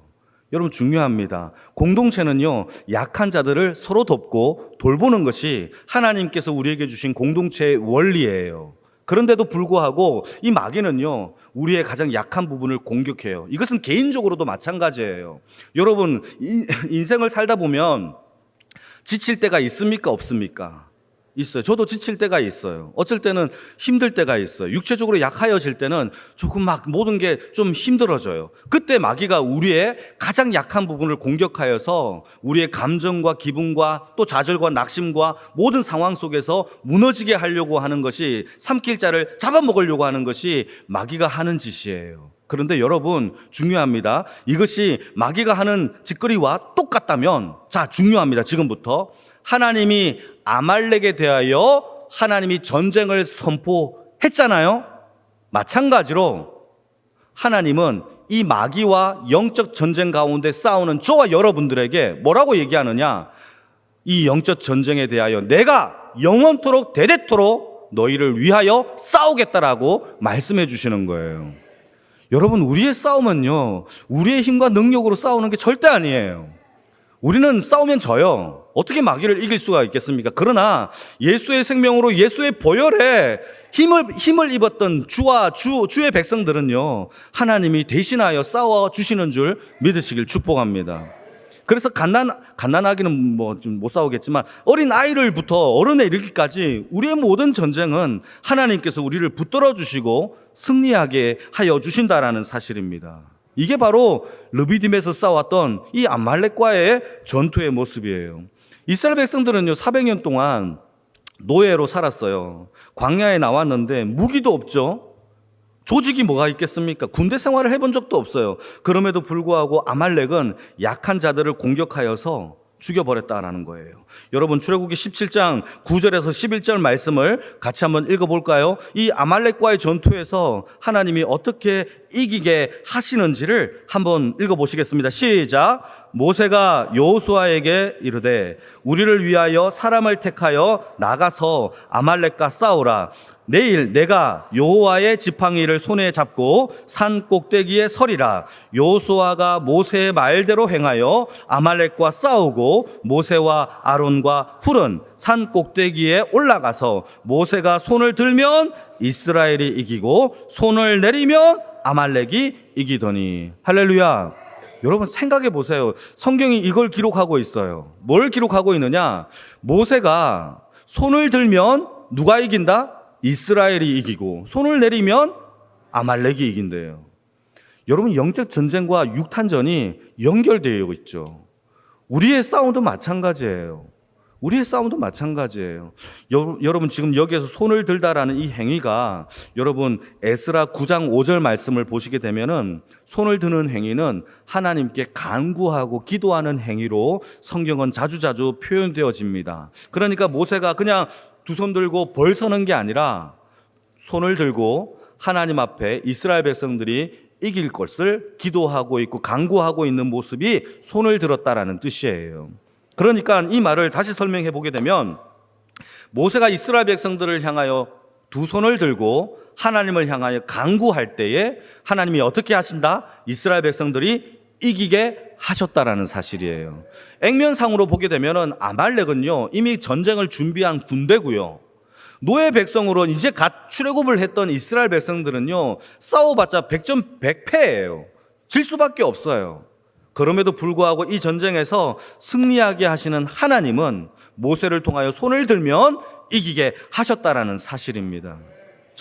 여러분, 중요합니다. 공동체는요, 약한 자들을 서로 돕고 돌보는 것이 하나님께서 우리에게 주신 공동체의 원리예요. 그런데도 불구하고 이 마귀는요, 우리의 가장 약한 부분을 공격해요. 이것은 개인적으로도 마찬가지예요. 여러분, 인생을 살다 보면 지칠 때가 있습니까? 없습니까? 있어요. 저도 지칠 때가 있어요. 어쩔 때는 힘들 때가 있어요. 육체적으로 약하여질 때는 조금 막 모든 게 좀 힘들어져요. 그때 마귀가 우리의 가장 약한 부분을 공격하여서 우리의 감정과 기분과 또 좌절과 낙심과 모든 상황 속에서 무너지게 하려고 하는 것이, 삼킬 자를 잡아먹으려고 하는 것이 마귀가 하는 짓이에요. 그런데 여러분, 중요합니다. 이것이 마귀가 하는 짓거리와 똑같다면, 자, 중요합니다. 지금부터 하나님이 아말렉에 대하여 하나님이 전쟁을 선포했잖아요. 마찬가지로 하나님은 이 마귀와 영적 전쟁 가운데 싸우는 저와 여러분들에게 뭐라고 얘기하느냐? 이 영적 전쟁에 대하여 내가 영원토록 대대토록 너희를 위하여 싸우겠다라고 말씀해 주시는 거예요. 여러분, 우리의 싸움은요, 우리의 힘과 능력으로 싸우는 게 절대 아니에요. 우리는 싸우면 져요. 어떻게 마귀를 이길 수가 있겠습니까? 그러나 예수의 생명으로 예수의 보혈에 힘을 입었던 주의 백성들은요, 하나님이 대신하여 싸워 주시는 줄 믿으시길 축복합니다. 그래서 갓난아기는 뭐 좀 못 싸우겠지만 어린 아이를부터 어른에 이르기까지 우리의 모든 전쟁은 하나님께서 우리를 붙들어 주시고 승리하게 하여 주신다라는 사실입니다. 이게 바로 르비딤에서 싸웠던 이 아말렉과의 전투의 모습이에요. 이스라엘 백성들은요, 400년 동안 노예로 살았어요. 광야에 나왔는데 무기도 없죠. 조직이 뭐가 있겠습니까? 군대 생활을 해본 적도 없어요. 그럼에도 불구하고 아말렉은 약한 자들을 공격하여서 죽여버렸다라는 거예요. 여러분, 출애굽기 17장 9절에서 11절 말씀을 같이 한번 읽어볼까요? 이 아말렉과의 전투에서 하나님이 어떻게 이기게 하시는지를 한번 읽어보시겠습니다. 시작! 모세가 여호수아에게 이르되 우리를 위하여 사람을 택하여 나가서 아말렉과 싸우라. 내일 내가 여호와의 지팡이를 손에 잡고 산 꼭대기에 서리라. 여호수아가 모세의 말대로 행하여 아말렉과 싸우고 모세와 아론과 훌은 산 꼭대기에 올라가서 모세가 손을 들면 이스라엘이 이기고 손을 내리면 아말렉이 이기더니. 할렐루야. 여러분, 생각해 보세요. 성경이 이걸 기록하고 있어요. 뭘 기록하고 있느냐? 모세가 손을 들면 누가 이긴다? 이스라엘이 이기고 손을 내리면 아말렉이 이긴대요. 여러분, 영적 전쟁과 육탄전이 연결되어 있죠. 우리의 싸움도 마찬가지예요. 우리의 싸움도 마찬가지예요. 여러분, 지금 여기에서 손을 들다라는 이 행위가, 여러분 에스라 9장 5절 말씀을 보시게 되면은 손을 드는 행위는 하나님께 간구하고 기도하는 행위로 성경은 자주자주 표현되어집니다. 그러니까 모세가 그냥 두 손 들고 벌 서는 게 아니라 손을 들고 하나님 앞에 이스라엘 백성들이 이길 것을 기도하고 있고 간구하고 있는 모습이 손을 들었다라는 뜻이에요. 그러니까 이 말을 다시 설명해 보게 되면, 모세가 이스라엘 백성들을 향하여 두 손을 들고 하나님을 향하여 간구할 때에 하나님이 어떻게 하신다? 이스라엘 백성들이 이기게 하셨다라는 사실이에요. 액면상으로 보게 되면은 아말렉은요, 이미 전쟁을 준비한 군대고요. 노예 백성으로 이제 갓 출애굽을 했던 이스라엘 백성들은요, 싸워봤자 100전 100패예요. 질 수밖에 없어요. 그럼에도 불구하고 이 전쟁에서 승리하게 하시는 하나님은 모세를 통하여 손을 들면 이기게 하셨다라는 사실입니다.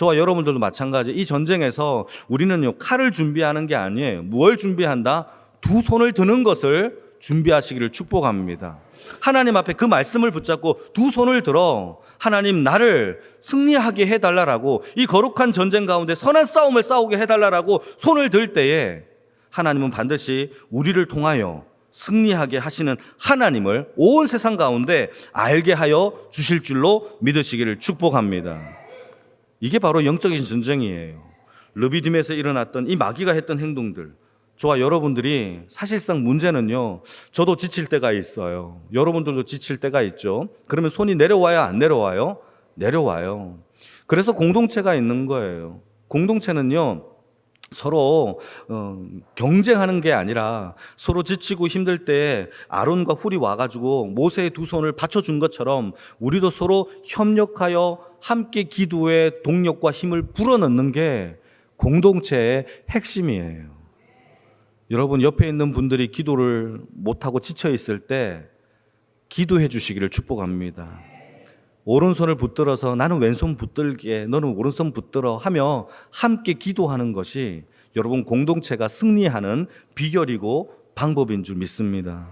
저와 여러분들도 마찬가지. 이 전쟁에서 우리는요, 칼을 준비하는 게 아니에요. 뭘 준비한다? 두 손을 드는 것을 준비하시기를 축복합니다. 하나님 앞에 그 말씀을 붙잡고 두 손을 들어 하나님 나를 승리하게 해달라라고, 이 거룩한 전쟁 가운데 선한 싸움을 싸우게 해달라라고 손을 들 때에 하나님은 반드시 우리를 통하여 승리하게 하시는 하나님을 온 세상 가운데 알게 하여 주실 줄로 믿으시기를 축복합니다. 이게 바로 영적인 전쟁이에요. 르비딤에서 일어났던 이 마귀가 했던 행동들, 저와 여러분들이 사실상 문제는요, 저도 지칠 때가 있어요. 여러분들도 지칠 때가 있죠. 그러면 손이 내려와요, 안 내려와요? 내려와요. 그래서 공동체가 있는 거예요. 공동체는요, 서로 경쟁하는 게 아니라 서로 지치고 힘들 때 아론과 훌이 와가지고 모세의 두 손을 받쳐준 것처럼 우리도 서로 협력하여 함께 기도의 동력과 힘을 불어넣는 게 공동체의 핵심이에요. 여러분, 옆에 있는 분들이 기도를 못하고 지쳐 있을 때 기도해 주시기를 축복합니다. 오른손을 붙들어서 나는 왼손 붙들게, 너는 오른손 붙들어 하며 함께 기도하는 것이 여러분 공동체가 승리하는 비결이고 방법인 줄 믿습니다.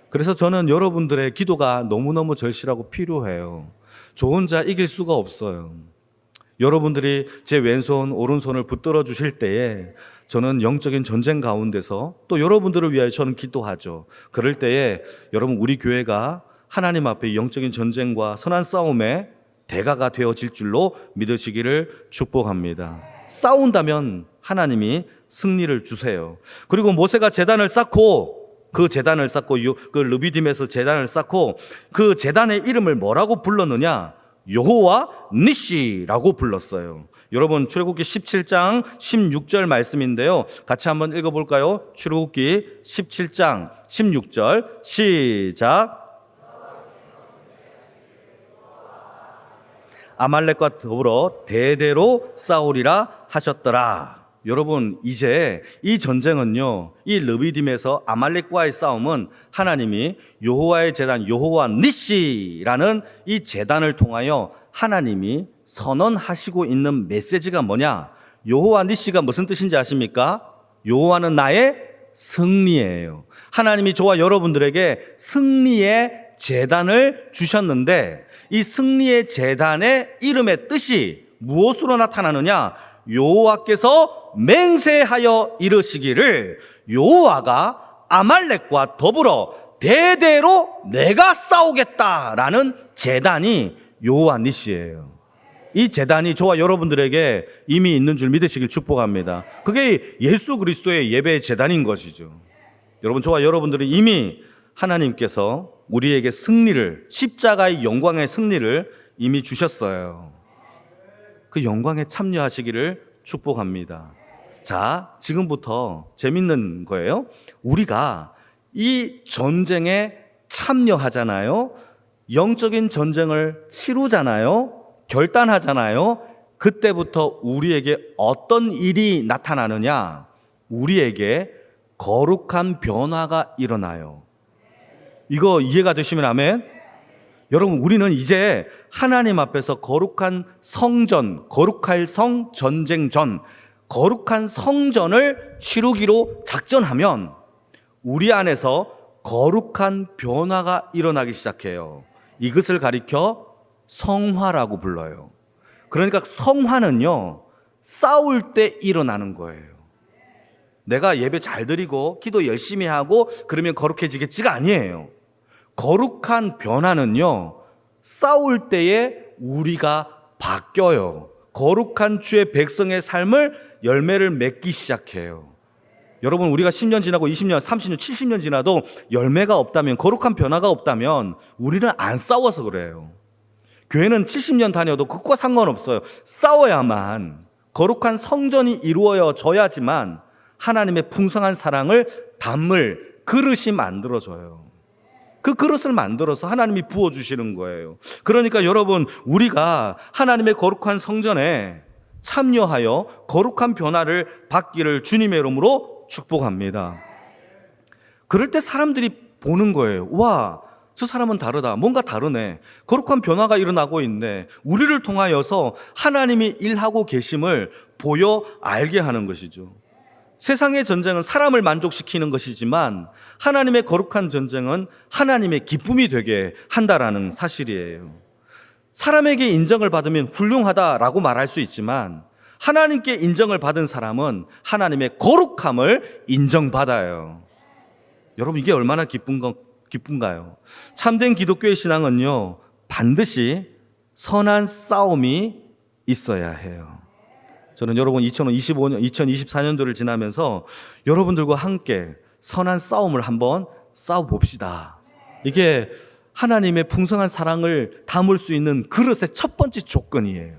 그래서 저는 여러분들의 기도가 너무너무 절실하고 필요해요. 저 혼자 이길 수가 없어요. 여러분들이 제 왼손, 오른손을 붙들어 주실 때에 저는 영적인 전쟁 가운데서 또 여러분들을 위하여 저는 기도하죠. 그럴 때에 여러분, 우리 교회가 하나님 앞에 영적인 전쟁과 선한 싸움의 대가가 되어질 줄로 믿으시기를 축복합니다. 싸운다면 하나님이 승리를 주세요. 그리고 모세가 제단을 쌓고 그 르비딤에서 제단을 쌓고 그 제단의 이름을 뭐라고 불렀느냐? 여호와 니시라고 불렀어요. 여러분, 출애굽기 17장 16절 말씀인데요, 같이 한번 읽어볼까요? 출애굽기 17장 16절 시작. 아말렉과 더불어 대대로 싸우리라 하셨더라. 여러분, 이제 이 전쟁은요, 이 르비딤에서 아말렉과의 싸움은 하나님이 여호와의 제단, 여호와 니시라는 이 제단을 통하여 하나님이 선언하시고 있는 메시지가 뭐냐? 여호와 니시가 무슨 뜻인지 아십니까? 여호와는 나의 승리예요. 하나님이 저와 여러분들에게 승리의 제단을 주셨는데, 이 승리의 제단의 이름의 뜻이 무엇으로 나타나느냐? 여호와께서 맹세하여 이르시기를 여호와가 아말렉과 더불어 대대로 내가 싸우겠다라는 제단이 여호와 니시예요. 이 제단이 저와 여러분들에게 이미 있는 줄 믿으시길 축복합니다. 그게 예수 그리스도의 예배의 제단인 것이죠. 여러분, 저와 여러분들은 이미 하나님께서 우리에게 승리를, 십자가의 영광의 승리를 이미 주셨어요. 그 영광에 참여하시기를 축복합니다. 자, 지금부터 재밌는 거예요. 우리가 이 전쟁에 참여하잖아요. 영적인 전쟁을 치르잖아요. 결단하잖아요. 그때부터 우리에게 어떤 일이 나타나느냐? 우리에게 거룩한 변화가 일어나요. 이거 이해가 되시면 아멘? 여러분, 우리는 이제 하나님 앞에서 거룩한 성전, 거룩할 성 전쟁전, 거룩한 성전을 치르기로 작전하면 우리 안에서 거룩한 변화가 일어나기 시작해요. 이것을 가리켜 성화라고 불러요. 그러니까 성화는요, 싸울 때 일어나는 거예요. 내가 예배 잘 드리고 기도 열심히 하고 그러면 거룩해지겠지가 아니에요. 거룩한 변화는요, 싸울 때에 우리가 바뀌어요. 거룩한 주의 백성의 삶을 열매를 맺기 시작해요. 여러분, 우리가 10년 지나고 20년, 30년, 70년 지나도 열매가 없다면, 거룩한 변화가 없다면 우리는 안 싸워서 그래요. 교회는 70년 다녀도 그것과 상관없어요. 싸워야만 거룩한 성전이 이루어져야지만 하나님의 풍성한 사랑을 담을 그릇이 만들어져요. 그 그릇을 만들어서 하나님이 부어주시는 거예요. 그러니까 여러분, 우리가 하나님의 거룩한 성전에 참여하여 거룩한 변화를 받기를 주님의 이름으로 축복합니다. 그럴 때 사람들이 보는 거예요. 와, 저 사람은 다르다. 뭔가 다르네. 거룩한 변화가 일어나고 있네. 우리를 통하여서 하나님이 일하고 계심을 보여 알게 하는 것이죠. 세상의 전쟁은 사람을 만족시키는 것이지만 하나님의 거룩한 전쟁은 하나님의 기쁨이 되게 한다라는 사실이에요. 사람에게 인정을 받으면 훌륭하다라고 말할 수 있지만 하나님께 인정을 받은 사람은 하나님의 거룩함을 인정받아요. 여러분, 이게 얼마나 기쁜가요? 참된 기독교의 신앙은요, 반드시 선한 싸움이 있어야 해요. 저는 여러분 2025년, 2024년도를 지나면서 여러분들과 함께 선한 싸움을 한번 싸워봅시다. 이게 하나님의 풍성한 사랑을 담을 수 있는 그릇의 첫 번째 조건이에요.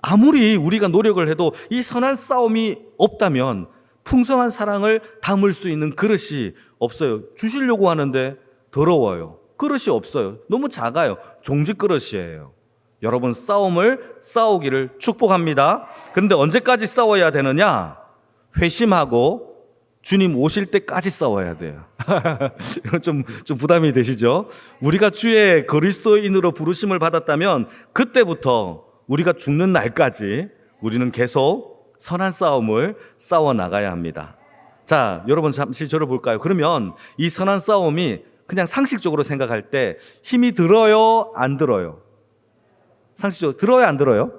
아무리 우리가 노력을 해도 이 선한 싸움이 없다면 풍성한 사랑을 담을 수 있는 그릇이 없어요. 주시려고 하는데 더러워요. 그릇이 없어요. 너무 작아요. 종지 그릇이에요. 여러분, 싸움을 싸우기를 축복합니다. 그런데 언제까지 싸워야 되느냐? 회심하고 주님 오실 때까지 싸워야 돼요. 이건 좀 부담이 되시죠? 우리가 주의 그리스도인으로 부르심을 받았다면 그때부터 우리가 죽는 날까지 우리는 계속 선한 싸움을 싸워 나가야 합니다. 자, 여러분 잠시 저를 볼까요? 그러면 이 선한 싸움이 그냥 상식적으로 생각할 때 힘이 들어요? 안 들어요? 상식적으로 들어요? 안 들어요?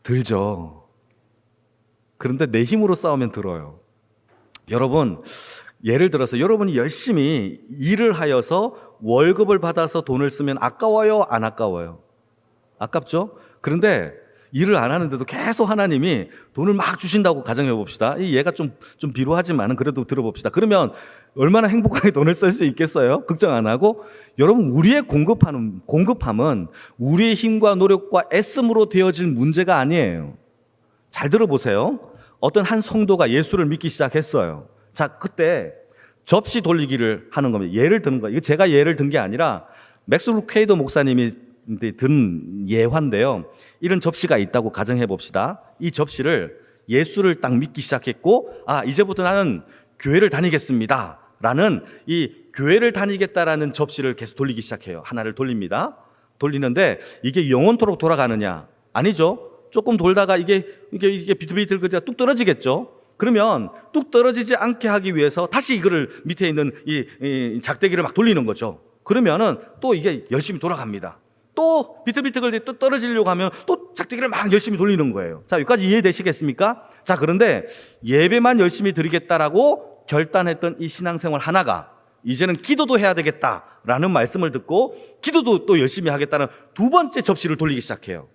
들죠. 그런데 내 힘으로 싸우면 들어요. 여러분, 예를 들어서 여러분이 열심히 일을 하여서 월급을 받아서 돈을 쓰면 아까워요? 안 아까워요? 아깝죠? 그런데 일을 안 하는데도 계속 하나님이 돈을 막 주신다고 가정해 봅시다. 이 예가 좀 비루하지만 그래도 들어봅시다. 그러면 얼마나 행복하게 돈을 쓸 수 있겠어요? 걱정 안 하고. 여러분, 우리의 공급함은 우리의 힘과 노력과 애씀으로 되어질 문제가 아니에요. 잘 들어보세요. 어떤 한 성도가 예수를 믿기 시작했어요. 자, 그때 접시 돌리기를 하는 겁니다. 예를 드는 거예요. 이거 제가 예를 든 게 아니라 맥스 루케이더 목사님이 든 예화인데요. 이런 접시가 있다고 가정해 봅시다. 이 접시를 예수를 딱 믿기 시작했고, 이제부터 나는 교회를 다니겠습니다 라는 이 교회를 다니겠다라는 접시를 계속 돌리기 시작해요. 하나를 돌립니다. 돌리는데 이게 영원토록 돌아가느냐? 아니죠. 조금 돌다가 이게 비틀비틀 그대가 뚝 떨어지겠죠. 그러면 뚝 떨어지지 않게 하기 위해서 다시 이거를 밑에 있는 이 작대기를 막 돌리는 거죠. 그러면은 또 이게 열심히 돌아갑니다. 또 비틀비틀 또 떨어지려고 하면 또 작대기를 막 열심히 돌리는 거예요. 자, 여기까지 이해되시겠습니까? 자, 그런데 예배만 열심히 드리겠다라고 결단했던 이 신앙생활 하나가 이제는 기도도 해야 되겠다라는 말씀을 듣고 기도도 또 열심히 하겠다는 두 번째 접시를 돌리기 시작해요.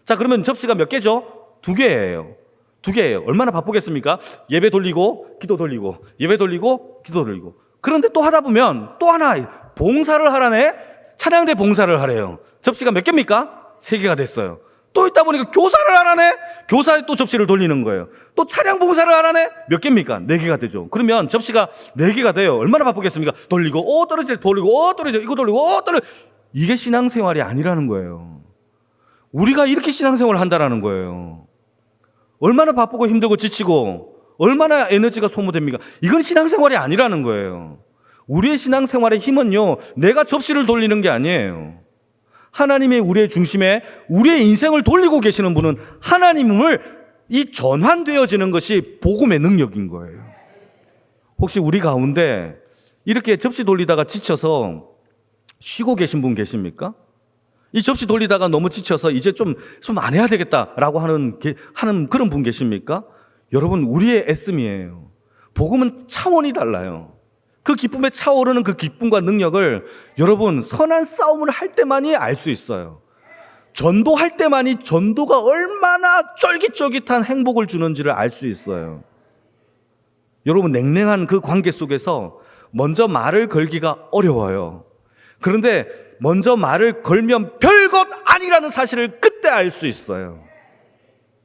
자, 그러면 접시가 몇 개죠? 2개예요. 2개예요. 얼마나 바쁘겠습니까? 예배 돌리고 기도 돌리고 예배 돌리고 기도 돌리고. 그런데 또 하다 보면 또 하나 봉사를 하라네. 찬양대 봉사를 하래요. 접시가 몇 개입니까? 3개가 됐어요. 또 있다 보니까 교사를 하라네. 교사에 또 접시를 돌리는 거예요. 또 찬양 봉사를 하라네. 몇 개입니까? 4개가 되죠. 그러면 접시가 4개가 돼요. 얼마나 바쁘겠습니까? 돌리고 떨어질 때 돌리고 떨어져 이거 돌리고 떨어져. 이게 신앙생활이 아니라는 거예요. 우리가 이렇게 신앙생활을 한다라는 거예요. 얼마나 바쁘고 힘들고 지치고 얼마나 에너지가 소모됩니까? 이건 신앙생활이 아니라는 거예요. 우리의 신앙생활의 힘은요, 내가 접시를 돌리는 게 아니에요. 하나님의 우리의 중심에 우리의 인생을 돌리고 계시는 분은 하나님을 이 전환되어지는 것이 복음의 능력인 거예요. 혹시 우리 가운데 이렇게 접시 돌리다가 지쳐서 쉬고 계신 분 계십니까? 이 접시 돌리다가 너무 지쳐서 이제 좀 안 해야 되겠다라고 하는 그런 분 계십니까? 여러분, 우리의 애씀이에요. 복음은 차원이 달라요. 그 기쁨에 차오르는 그 기쁨과 능력을 여러분 선한 싸움을 할 때만이 알 수 있어요. 전도할 때만이 전도가 얼마나 쫄깃쫄깃한 행복을 주는지를 알 수 있어요. 여러분, 냉랭한 그 관계 속에서 먼저 말을 걸기가 어려워요. 그런데 먼저 말을 걸면 별것 아니라는 사실을 그때 알 수 있어요.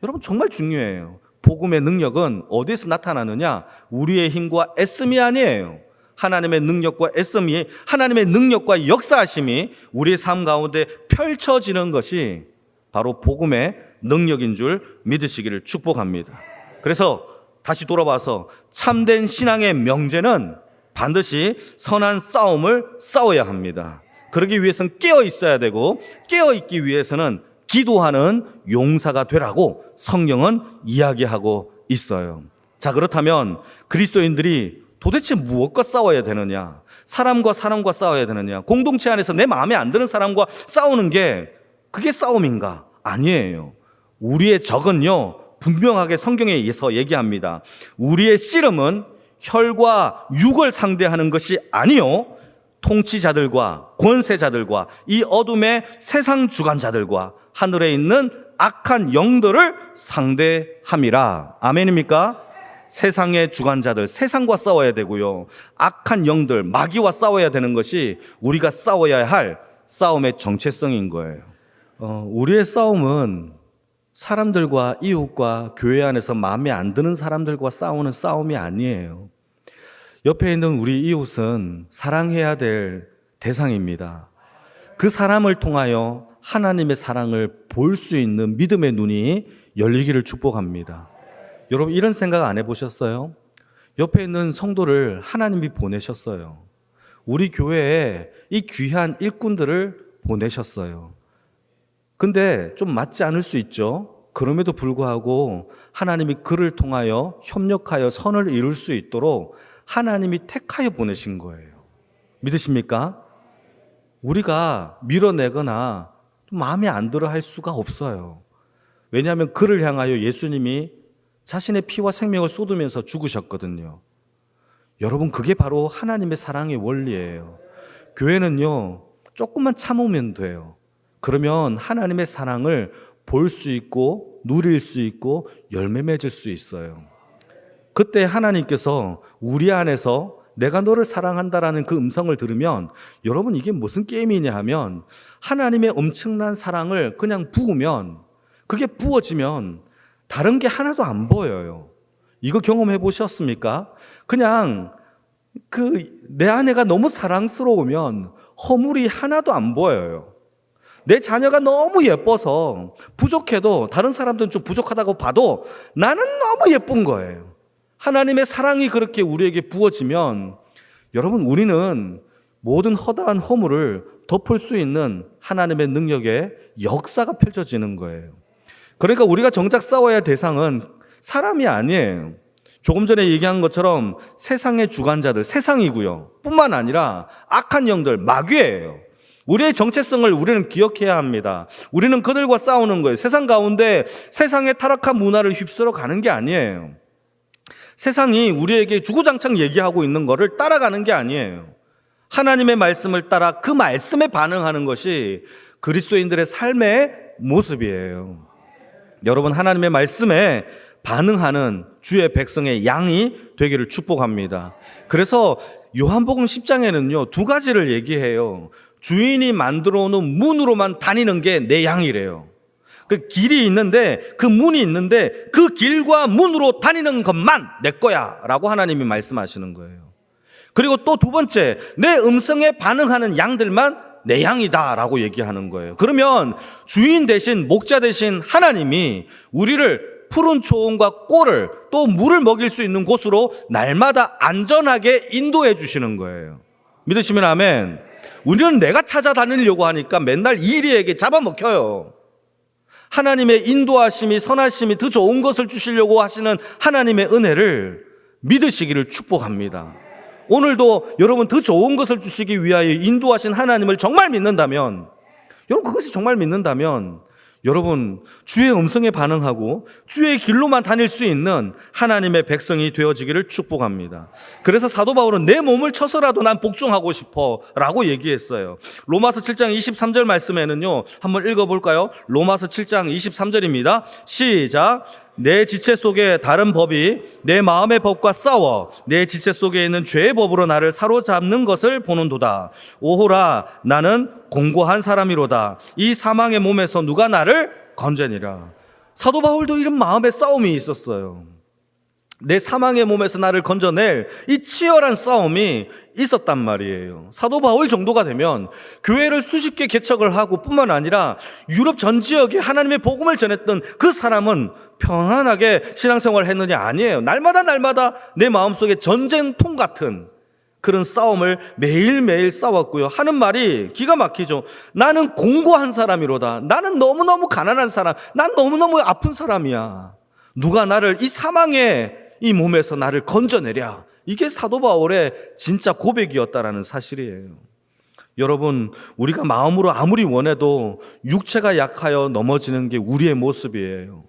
여러분, 정말 중요해요. 복음의 능력은 어디에서 나타나느냐? 우리의 힘과 애씀이 아니에요. 하나님의 능력과 애씀이, 하나님의 능력과 역사하심이 우리의 삶 가운데 펼쳐지는 것이 바로 복음의 능력인 줄 믿으시기를 축복합니다. 그래서 다시 돌아와서 참된 신앙의 명제는 반드시 선한 싸움을 싸워야 합니다. 그러기 위해서는 깨어 있어야 되고, 깨어 있기 위해서는 기도하는 용사가 되라고 성경은 이야기하고 있어요. 자, 그렇다면 그리스도인들이 도대체 무엇과 싸워야 되느냐? 사람과 사람과 싸워야 되느냐? 공동체 안에서 내 마음에 안 드는 사람과 싸우는 게 그게 싸움인가? 아니에요. 우리의 적은요, 분명하게 성경에서 얘기합니다. 우리의 씨름은 혈과 육을 상대하는 것이 아니요, 통치자들과 권세자들과 이 어둠의 세상 주관자들과 하늘에 있는 악한 영들을 상대함이라. 아멘입니까? 세상의 주관자들, 세상과 싸워야 되고요, 악한 영들, 마귀와 싸워야 되는 것이 우리가 싸워야 할 싸움의 정체성인 거예요. 우리의 싸움은 사람들과 이웃과 교회 안에서 마음에 안 드는 사람들과 싸우는 싸움이 아니에요. 옆에 있는 우리 이웃은 사랑해야 될 대상입니다. 그 사람을 통하여 하나님의 사랑을 볼 수 있는 믿음의 눈이 열리기를 축복합니다. 여러분, 이런 생각 안 해보셨어요? 옆에 있는 성도를 하나님이 보내셨어요. 우리 교회에 이 귀한 일꾼들을 보내셨어요. 근데 좀 맞지 않을 수 있죠. 그럼에도 불구하고 하나님이 그를 통하여 협력하여 선을 이룰 수 있도록 하나님이 택하여 보내신 거예요. 믿으십니까? 우리가 밀어내거나 마음에 안 들어 할 수가 없어요. 왜냐하면 그를 향하여 예수님이 자신의 피와 생명을 쏟으면서 죽으셨거든요. 여러분, 그게 바로 하나님의 사랑의 원리예요. 교회는요, 조금만 참으면 돼요. 그러면 하나님의 사랑을 볼 수 있고 누릴 수 있고 열매 맺을 수 있어요. 그때 하나님께서 우리 안에서 내가 너를 사랑한다라는 그 음성을 들으면, 여러분, 이게 무슨 게임이냐 하면 하나님의 엄청난 사랑을 그냥 부으면, 그게 부어지면 다른 게 하나도 안 보여요. 이거 경험해 보셨습니까? 그냥 내 아내가 너무 사랑스러우면 허물이 하나도 안 보여요. 내 자녀가 너무 예뻐서 부족해도, 다른 사람들은 좀 부족하다고 봐도 나는 너무 예쁜 거예요. 하나님의 사랑이 그렇게 우리에게 부어지면, 여러분, 우리는 모든 허다한 허물을 덮을 수 있는 하나님의 능력의 역사가 펼쳐지는 거예요. 그러니까 우리가 정작 싸워야 할 대상은 사람이 아니에요. 조금 전에 얘기한 것처럼 세상의 주관자들, 세상이고요, 뿐만 아니라 악한 영들, 마귀예요. 우리의 정체성을 우리는 기억해야 합니다. 우리는 그들과 싸우는 거예요. 세상 가운데 세상의 타락한 문화를 휩쓸어 가는 게 아니에요. 세상이 우리에게 주구장창 얘기하고 있는 거를 따라가는 게 아니에요. 하나님의 말씀을 따라 그 말씀에 반응하는 것이 그리스도인들의 삶의 모습이에요. 여러분, 하나님의 말씀에 반응하는 주의 백성의 양이 되기를 축복합니다. 그래서 요한복음 10장에는요, 두 가지를 얘기해요. 주인이 만들어 놓은 문으로만 다니는 게 내 양이래요. 그 길이 있는데, 그 문이 있는데 그 길과 문으로 다니는 것만 내 거야 라고 하나님이 말씀하시는 거예요. 그리고 또 두 번째, 내 음성에 반응하는 양들만 내 양이다 라고 얘기하는 거예요. 그러면 주인 대신, 목자 대신 하나님이 우리를 푸른 초원과 꼴을, 또 물을 먹일 수 있는 곳으로 날마다 안전하게 인도해 주시는 거예요. 믿으시면 아멘. 우리는 내가 찾아다니려고 하니까 맨날 이리에게 잡아먹혀요. 하나님의 인도하심이, 선하심이, 더 좋은 것을 주시려고 하시는 하나님의 은혜를 믿으시기를 축복합니다. 오늘도 여러분, 더 좋은 것을 주시기 위하여 인도하신 하나님을 정말 믿는다면, 여러분, 그것이 정말 믿는다면 여러분, 주의 음성에 반응하고 주의 길로만 다닐 수 있는 하나님의 백성이 되어지기를 축복합니다. 그래서 사도 바울은 내 몸을 쳐서라도 난 복종하고 싶어 라고 얘기했어요. 로마서 7장 23절 말씀에는요, 한번 읽어볼까요? 로마서 7장 23절입니다. 시작. 내 지체 속에 다른 법이 내 마음의 법과 싸워 내 지체 속에 있는 죄의 법으로 나를 사로잡는 것을 보는도다. 오호라, 나는 공고한 사람이로다. 이 사망의 몸에서 누가 나를 건져내리라. 사도 바울도 이런 마음의 싸움이 있었어요. 내 사망의 몸에서 나를 건져낼 이 치열한 싸움이 있었단 말이에요. 사도 바울 정도가 되면 교회를 수십 개 개척을 하고 뿐만 아니라 유럽 전 지역에 하나님의 복음을 전했던 그 사람은 편안하게 신앙생활을 했느냐? 아니에요. 날마다 내 마음속에 전쟁통 같은 그런 싸움을 매일매일 싸웠고요. 하는 말이 기가 막히죠. 나는 공고한 사람이로다. 나는 너무너무 가난한 사람. 난 너무너무 아픈 사람이야. 누가 나를 이 사망의 이 몸에서 나를 건져내랴. 이게 사도 바울의 진짜 고백이었다라는 사실이에요. 여러분, 우리가 마음으로 아무리 원해도 육체가 약하여 넘어지는 게 우리의 모습이에요.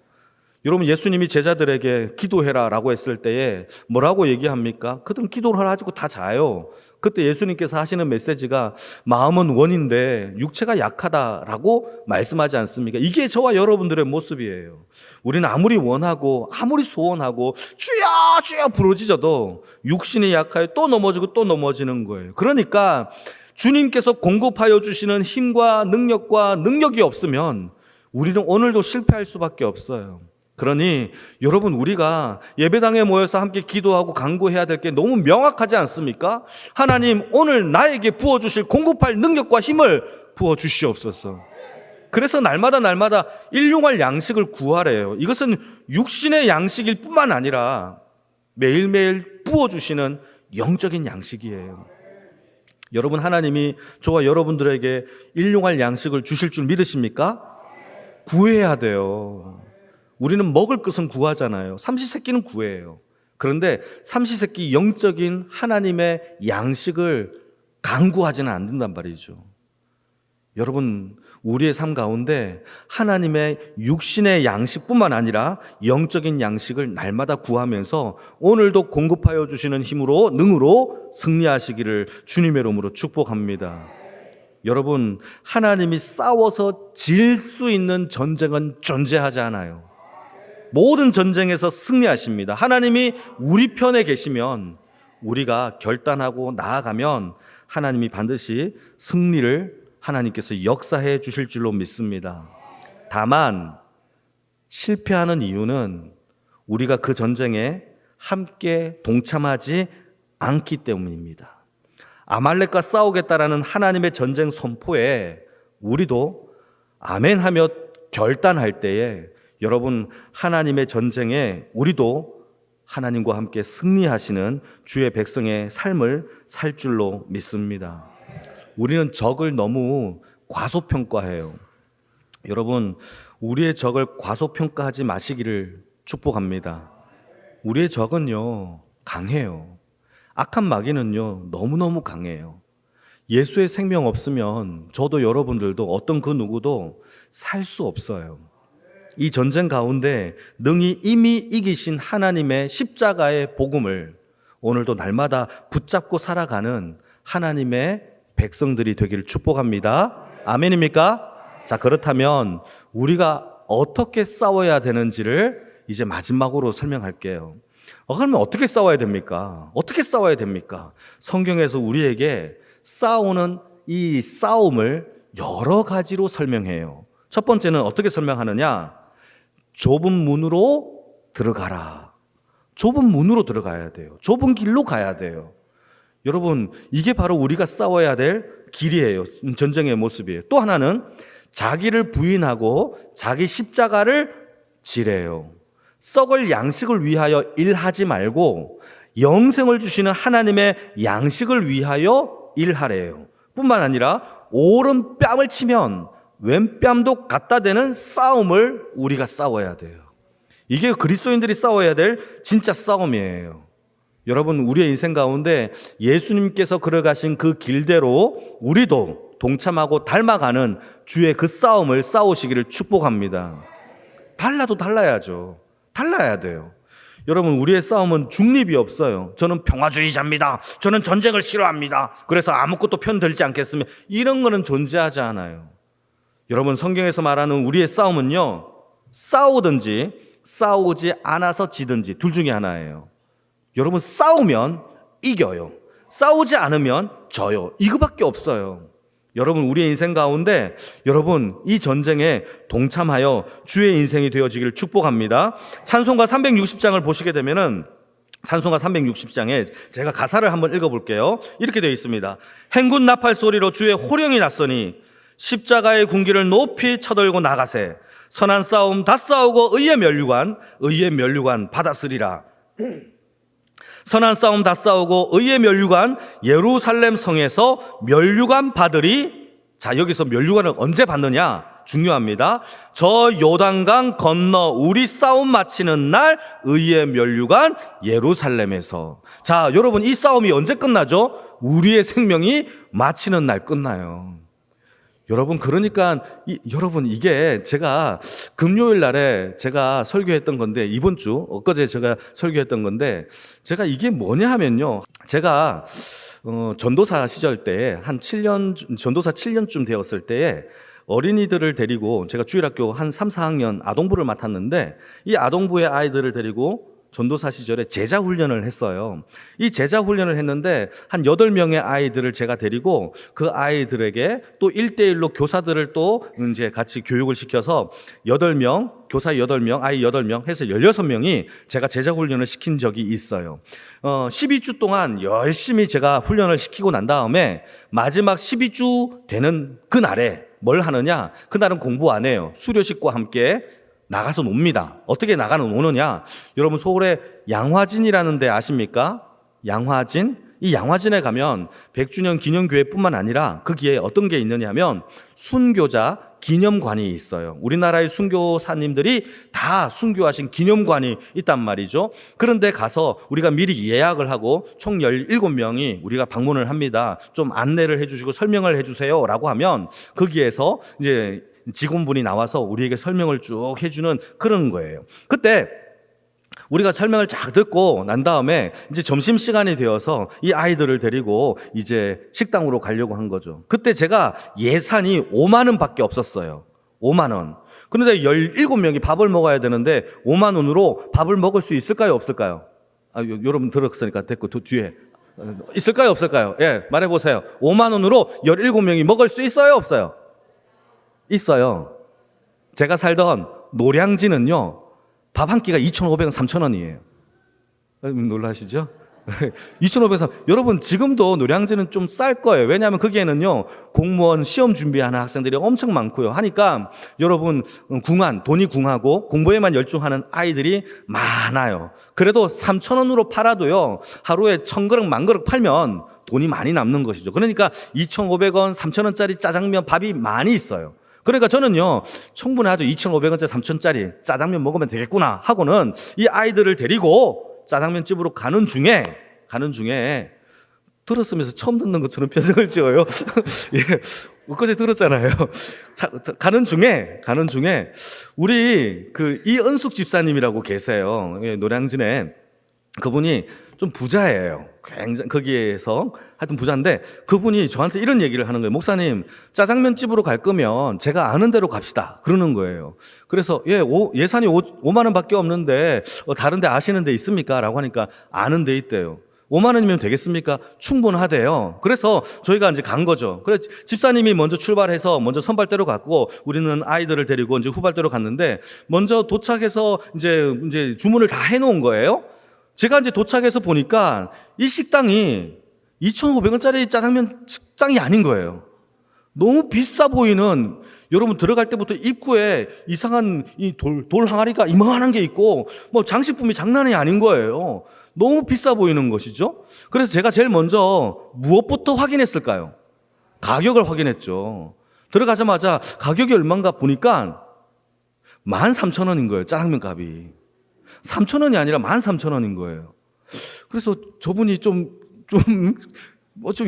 여러분, 예수님이 제자들에게 기도해라 라고 했을 때에 뭐라고 얘기합니까? 그들은 기도를 하지고 다 자요. 그때 예수님께서 하시는 메시지가 마음은 원인데 육체가 약하다라고 말씀하지 않습니까? 이게 저와 여러분들의 모습이에요. 우리는 아무리 원하고 아무리 소원하고 주여 주여 부르짖어도 육신이 약하여 또 넘어지고 또 넘어지는 거예요. 그러니까 주님께서 공급하여 주시는 힘과 능력이 없으면 우리는 오늘도 실패할 수밖에 없어요. 그러니 여러분, 우리가 예배당에 모여서 함께 기도하고 간구해야 될 게 너무 명확하지 않습니까? 하나님, 오늘 나에게 부어주실 공급할 능력과 힘을 부어주시옵소서. 그래서 날마다 일용할 양식을 구하래요. 이것은 육신의 양식일 뿐만 아니라 매일매일 부어주시는 영적인 양식이에요. 여러분, 하나님이 저와 여러분들에게 일용할 양식을 주실 줄 믿으십니까? 구해야 돼요. 우리는 먹을 것은 구하잖아요. 삼시세끼는 구해요. 그런데 삼시세끼 영적인 하나님의 양식을 간구하지는 않는단 말이죠. 여러분, 우리의 삶 가운데 하나님의 육신의 양식뿐만 아니라 영적인 양식을 날마다 구하면서 오늘도 공급하여 주시는 힘으로, 능으로 승리하시기를 주님의 이름으로 축복합니다. 여러분, 하나님이 싸워서 질 수 있는 전쟁은 존재하지 않아요. 모든 전쟁에서 승리하십니다. 하나님이 우리 편에 계시면, 우리가 결단하고 나아가면 하나님이 반드시 승리를 하나님께서 역사해 주실 줄로 믿습니다. 다만 실패하는 이유는 우리가 그 전쟁에 함께 동참하지 않기 때문입니다. 아말렉과 싸우겠다라는 하나님의 전쟁 선포에 우리도 아멘하며 결단할 때에 여러분, 하나님의 전쟁에 우리도 하나님과 함께 승리하시는 주의 백성의 삶을 살 줄로 믿습니다. 우리는 적을 너무 과소평가해요. 여러분, 우리의 적을 과소평가하지 마시기를 축복합니다. 우리의 적은요, 강해요. 악한 마귀는요, 너무너무 강해요. 예수의 생명 없으면 저도 여러분들도 어떤 그 누구도 살 수 없어요. 이 전쟁 가운데 능히 이미 이기신 하나님의 십자가의 복음을 오늘도 날마다 붙잡고 살아가는 하나님의 백성들이 되기를 축복합니다. 아멘입니까? 자, 그렇다면 우리가 어떻게 싸워야 되는지를 이제 마지막으로 설명할게요. 그러면 어떻게 싸워야 됩니까? 어떻게 싸워야 됩니까? 성경에서 우리에게 싸우는 이 싸움을 여러 가지로 설명해요. 첫 번째는 어떻게 설명하느냐? 좁은 문으로 들어가라. 좁은 문으로 들어가야 돼요. 좁은 길로 가야 돼요. 여러분, 이게 바로 우리가 싸워야 될 길이에요. 전쟁의 모습이에요. 또 하나는 자기를 부인하고 자기 십자가를 지래요. 썩을 양식을 위하여 일하지 말고 영생을 주시는 하나님의 양식을 위하여 일하래요. 뿐만 아니라 오른 뺨을 치면 왼뺨도 갖다 대는 싸움을 우리가 싸워야 돼요. 이게 그리스도인들이 싸워야 될 진짜 싸움이에요. 여러분, 우리의 인생 가운데 예수님께서 걸어가신 그 길대로 우리도 동참하고 닮아가는 주의 그 싸움을 싸우시기를 축복합니다. 달라도 달라야죠. 달라야 돼요. 여러분, 우리의 싸움은 중립이 없어요. 저는 평화주의자입니다. 저는 전쟁을 싫어합니다. 그래서 아무것도 편들지 않겠습니다. 이런 거는 존재하지 않아요. 여러분, 성경에서 말하는 우리의 싸움은요, 싸우든지 싸우지 않아서 지든지 둘 중에 하나예요. 여러분, 싸우면 이겨요. 싸우지 않으면 져요. 이거밖에 없어요. 여러분, 우리의 인생 가운데 여러분, 이 전쟁에 동참하여 주의 인생이 되어지기를 축복합니다. 찬송가 360장을 보시게 되면은 찬송가 360장에 제가 가사를 한번 읽어볼게요. 이렇게 되어 있습니다. 행군 나팔 소리로 주의 호령이 났으니 십자가의 군기를 높이 쳐들고 나가세. 선한 싸움 다 싸우고 의의 면류관 받았으리라. 선한 싸움 다 싸우고 의의 면류관 예루살렘 성에서 면류관 받으리. 자, 여기서 면류관을 언제 받느냐? 중요합니다. 저 요단강 건너 우리 싸움 마치는 날 의의 면류관 예루살렘에서. 자, 여러분 이 싸움이 언제 끝나죠? 우리의 생명이 마치는 날 끝나요. 여러분, 그러니까 여러분, 이게 제가 금요일 날에 제가 설교했던 건데, 이번 주 엊그제 제가 설교했던 건데, 제가 이게 뭐냐 하면요, 제가 전도사 시절 때에 한 7년, 전도사 7년쯤 되었을 때에 어린이들을 데리고, 제가 주일학교 한 3, 4학년 아동부를 맡았는데, 이 아동부의 아이들을 데리고 전도사 시절에 제자 훈련을 했어요. 이 제자 훈련을 했는데 한 8명의 아이들을 제가 데리고 그 아이들에게 또 1대1로 교사들을 또 이제 같이 교육을 시켜서 8명, 교사 8명, 아이 8명 해서 16명이 제가 제자 훈련을 시킨 적이 있어요. 12주 동안 열심히 제가 훈련을 시키고 난 다음에 마지막 12주 되는 그날에 뭘 하느냐? 그날은 공부 안 해요. 수료식과 함께 나가서 놉니다. 어떻게 노느냐? 여러분, 서울에 양화진이라는 데 아십니까? 양화진? 이 양화진에 가면 100주년 기념교회뿐만 아니라 거기에 어떤 게 있느냐면 순교자 기념관이 있어요. 우리나라의 순교사님들이 다 순교하신 기념관이 있단 말이죠. 그런데 가서 우리가 미리 예약을 하고 총 17명이 우리가 방문을 합니다. 좀 안내를 해주시고 설명을 해주세요 라고 하면 거기에서 이제 직원분이 나와서 우리에게 설명을 쭉 해주는 그런 거예요. 그때 우리가 설명을 쫙 듣고 난 다음에 이제 점심시간이 되어서 이 아이들을 데리고 이제 식당으로 가려고 한 거죠. 그때 제가 예산이 5만 원 밖에 없었어요. 5만 원. 그런데 17명이 밥을 먹어야 되는데 5만 원으로 밥을 먹을 수 있을까요? 없을까요? 여러분 들었으니까 됐고 뒤에. 있을까요? 없을까요? 예, 말해보세요. 5만 원으로 17명이 먹을 수 있어요? 없어요? 있어요. 제가 살던 노량진은요, 밥 한 끼가 2,500원, 3,000원이에요. 놀라시죠? 2,500원. 여러분, 지금도 노량진은 좀 쌀 거예요. 왜냐하면 거기에는요, 공무원 시험 준비하는 학생들이 엄청 많고요. 하니까 여러분, 돈이 궁하고 공부에만 열중하는 아이들이 많아요. 그래도 3,000원으로 팔아도요, 하루에 1,000그릇, 10,000그릇 팔면 돈이 많이 남는 것이죠. 그러니까 2,500원, 3,000원짜리 짜장면 밥이 많이 있어요. 그러니까 저는요, 충분하죠. 2,500원짜리 3,000원짜리 짜장면 먹으면 되겠구나 하고는 이 아이들을 데리고 짜장면 집으로 가는 중에 들었으면서 처음 듣는 것처럼 표정을 지어요. 예, 엊그제 들었잖아요. 가는 중에 우리 이은숙 집사님이라고 계세요. 예, 노량진에. 그분이 좀 부자예요. 굉장히 거기에서 하여튼 부자인데 그분이 저한테 이런 얘기를 하는 거예요. 목사님, 짜장면 집으로 갈 거면 제가 아는 데로 갑시다. 그러는 거예요. 그래서 예산이 5만 원밖에 없는데 다른 데 아시는 데 있습니까? 라고 하니까 아는 데 있대요. 5만 원이면 되겠습니까? 충분하대요. 그래서 저희가 이제 간 거죠. 그래서 집사님이 먼저 출발해서 먼저 선발대로 갔고 우리는 아이들을 데리고 이제 후발대로 갔는데 먼저 도착해서 이제 주문을 다 해놓은 거예요. 제가 이제 도착해서 보니까 이 식당이 2,500원짜리 짜장면 식당이 아닌 거예요. 너무 비싸 보이는, 여러분 들어갈 때부터 입구에 이상한 이 돌 항아리가 이만한 게 있고 뭐 장식품이 장난이 아닌 거예요. 너무 비싸 보이는 것이죠. 그래서 제가 제일 먼저 무엇부터 확인했을까요? 가격을 확인했죠. 들어가자마자 가격이 얼마인가 보니까 13,000원인 거예요. 짜장면 값이. 3,000원이 아니라 13,000원인 거예요. 그래서 저분이 좀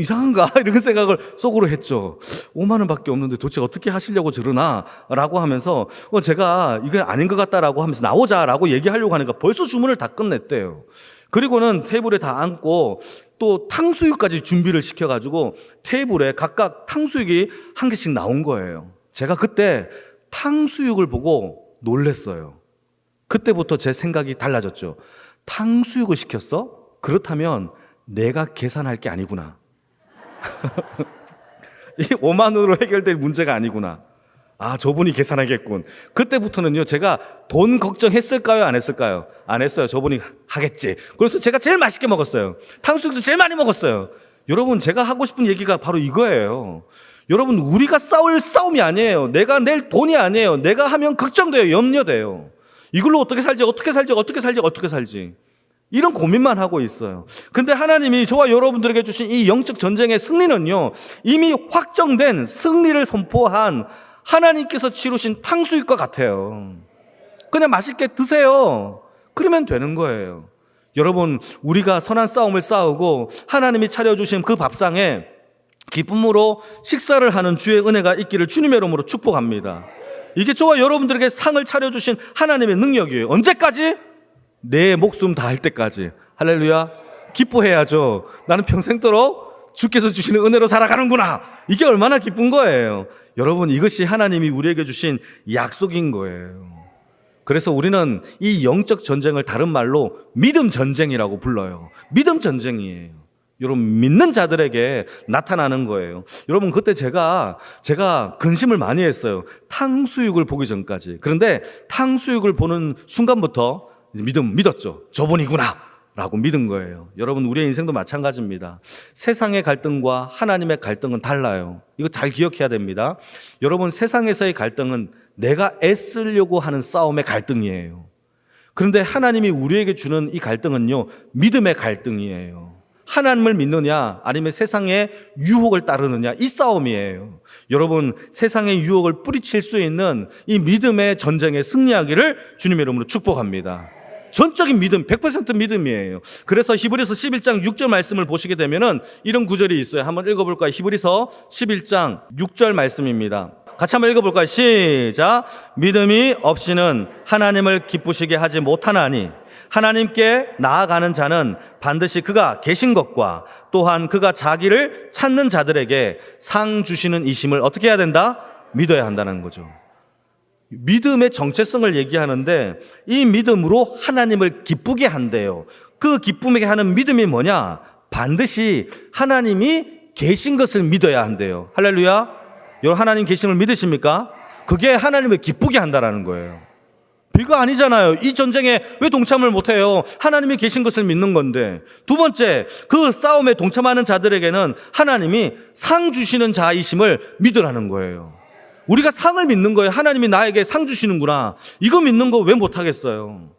이상한가? 이런 생각을 속으로 했죠. 5만 원밖에 없는데 도대체 어떻게 하시려고 저러나? 라고 하면서 제가 이게 아닌 것 같다라고 하면서 나오자라고 얘기하려고 하니까 벌써 주문을 다 끝냈대요. 그리고는 테이블에 다 앉고 또 탕수육까지 준비를 시켜가지고 테이블에 각각 탕수육이 한 개씩 나온 거예요. 제가 그때 탕수육을 보고 놀랬어요. 그때부터 제 생각이 달라졌죠. 탕수육을 시켰어? 그렇다면 내가 계산할 게 아니구나. 이 5만 원으로 해결될 문제가 아니구나. 아, 저분이 계산하겠군. 그때부터는요, 제가 돈 걱정했을까요? 안 했을까요? 안 했어요. 저분이 하겠지. 그래서 제가 제일 맛있게 먹었어요. 탕수육도 제일 많이 먹었어요. 여러분, 제가 하고 싶은 얘기가 바로 이거예요. 여러분, 우리가 싸울 싸움이 아니에요. 내가 낼 돈이 아니에요. 내가 하면 걱정돼요. 염려돼요. 이걸로 어떻게 살지? 이런 고민만 하고 있어요. 근데 하나님이 저와 여러분들에게 주신 이 영적 전쟁의 승리는요, 이미 확정된 승리를 선포한 하나님께서 치루신 탕수육과 같아요. 그냥 맛있게 드세요. 그러면 되는 거예요. 여러분, 우리가 선한 싸움을 싸우고 하나님이 차려주신 그 밥상에 기쁨으로 식사를 하는 주의 은혜가 있기를 주님의 이름으로 축복합니다. 이게 저와 여러분들에게 상을 차려주신 하나님의 능력이에요. 언제까지? 내 목숨 다할 때까지. 할렐루야. 기뻐해야죠. 나는 평생도록 주께서 주시는 은혜로 살아가는구나. 이게 얼마나 기쁜 거예요. 여러분, 이것이 하나님이 우리에게 주신 약속인 거예요. 그래서 우리는 이 영적 전쟁을 다른 말로 믿음 전쟁이라고 불러요. 믿음 전쟁이에요. 여러분, 믿는 자들에게 나타나는 거예요. 여러분, 그때 제가 근심을 많이 했어요. 탕수육을 보기 전까지. 그런데 탕수육을 보는 순간부터 믿었죠. 저분이구나 라고 믿은 거예요. 여러분, 우리의 인생도 마찬가지입니다. 세상의 갈등과 하나님의 갈등은 달라요. 이거 잘 기억해야 됩니다. 여러분, 세상에서의 갈등은 내가 애쓰려고 하는 싸움의 갈등이에요. 그런데 하나님이 우리에게 주는 이 갈등은요, 믿음의 갈등이에요. 하나님을 믿느냐 아니면 세상의 유혹을 따르느냐, 이 싸움이에요. 여러분, 세상의 유혹을 뿌리칠 수 있는 이 믿음의 전쟁에 승리하기를 주님의 이름으로 축복합니다. 전적인 믿음, 100% 믿음이에요. 그래서 히브리서 11장 6절 말씀을 보시게 되면은 이런 구절이 있어요. 한번 읽어볼까요? 히브리서 11장 6절 말씀입니다. 같이 한번 읽어볼까요? 시작. 믿음이 없이는 하나님을 기쁘시게 하지 못하나니 하나님께 나아가는 자는 반드시 그가 계신 것과 또한 그가 자기를 찾는 자들에게 상 주시는 이심을 어떻게 해야 된다? 믿어야 한다는 거죠. 믿음의 정체성을 얘기하는데 이 믿음으로 하나님을 기쁘게 한대요. 그 기쁘게 하는 믿음이 뭐냐? 반드시 하나님이 계신 것을 믿어야 한대요. 할렐루야. 여러분, 하나님 계신 걸 믿으십니까? 그게 하나님을 기쁘게 한다라는 거예요. 별거 아니잖아요. 이 전쟁에 왜 동참을 못해요? 하나님이 계신 것을 믿는 건데. 두 번째, 그 싸움에 동참하는 자들에게는 하나님이 상 주시는 자이심을 믿으라는 거예요. 우리가 상을 믿는 거예요. 하나님이 나에게 상 주시는구나. 이거 믿는 거 왜 못하겠어요?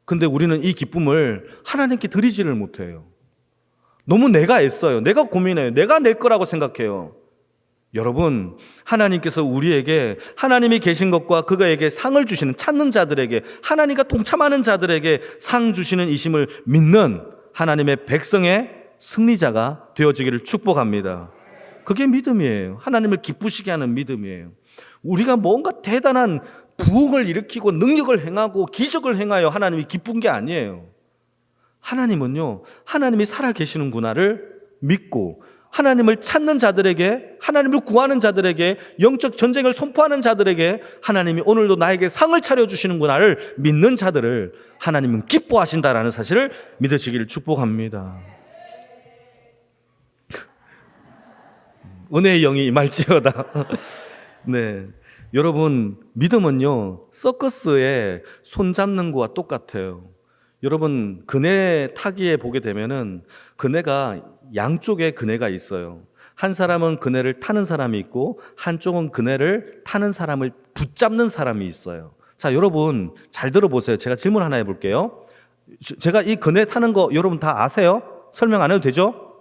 근데 우리는 이 기쁨을 하나님께 드리지를 못해요. 너무 내가 애써요. 내가 고민해요. 내가 낼 거라고 생각해요. 여러분, 하나님께서 우리에게 하나님이 계신 것과 그가에게 상을 주시는, 찾는 자들에게, 하나님과 동참하는 자들에게 상 주시는 이심을 믿는 하나님의 백성의 승리자가 되어지기를 축복합니다. 그게 믿음이에요. 하나님을 기쁘시게 하는 믿음이에요. 우리가 뭔가 대단한 부흥을 일으키고 능력을 행하고 기적을 행하여 하나님이 기쁜 게 아니에요. 하나님은요, 하나님이 살아계시는구나를 믿고 하나님을 찾는 자들에게, 하나님을 구하는 자들에게, 영적 전쟁을 선포하는 자들에게 하나님이 오늘도 나에게 상을 차려주시는구나를 믿는 자들을 하나님은 기뻐하신다라는 사실을 믿으시기를 축복합니다. 은혜의 영이 임할지어다. 네, 여러분, 믿음은요, 서커스에 손 잡는 거와 똑같아요. 여러분, 그네 타기에 보게 되면은 그네가 양쪽에 그네가 있어요. 한 사람은 그네를 타는 사람이 있고 한쪽은 그네를 타는 사람을 붙잡는 사람이 있어요. 자, 여러분 잘 들어보세요. 제가 질문 하나 해볼게요. 제가 이 그네 타는 거 여러분 다 아세요? 설명 안 해도 되죠?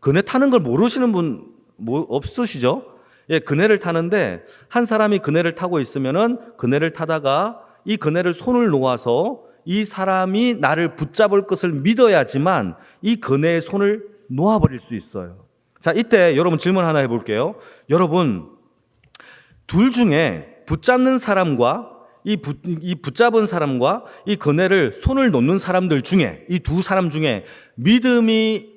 그네 타는 걸 모르시는 분 없으시죠? 예, 그네를 타는데 한 사람이 그네를 타고 있으면은 그네를 타다가 이 그네를 손을 놓아서 이 사람이 나를 붙잡을 것을 믿어야지만 이 그네의 손을 놓아버릴 수 있어요. 자, 이때 여러분 질문 하나 해볼게요. 여러분, 둘 중에 붙잡는 사람과 이 붙잡은 사람과 이 그네를 손을 놓는 사람들 중에, 이 두 사람 중에 믿음이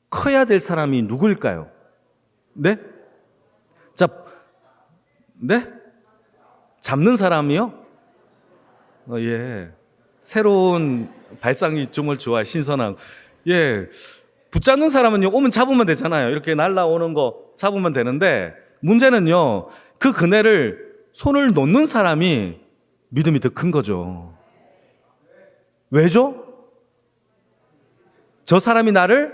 커야 될 사람이 누구일까요? 네? 자, 네? 잡는 사람이요? 예. 새로운 발상이 정말 좋아요. 신선한. 예. 붙잡는 사람은요, 오면 잡으면 되잖아요. 이렇게 날라오는 거 잡으면 되는데, 문제는요, 그 그네를 손을 놓는 사람이 믿음이 더 큰 거죠. 왜죠? 저 사람이 나를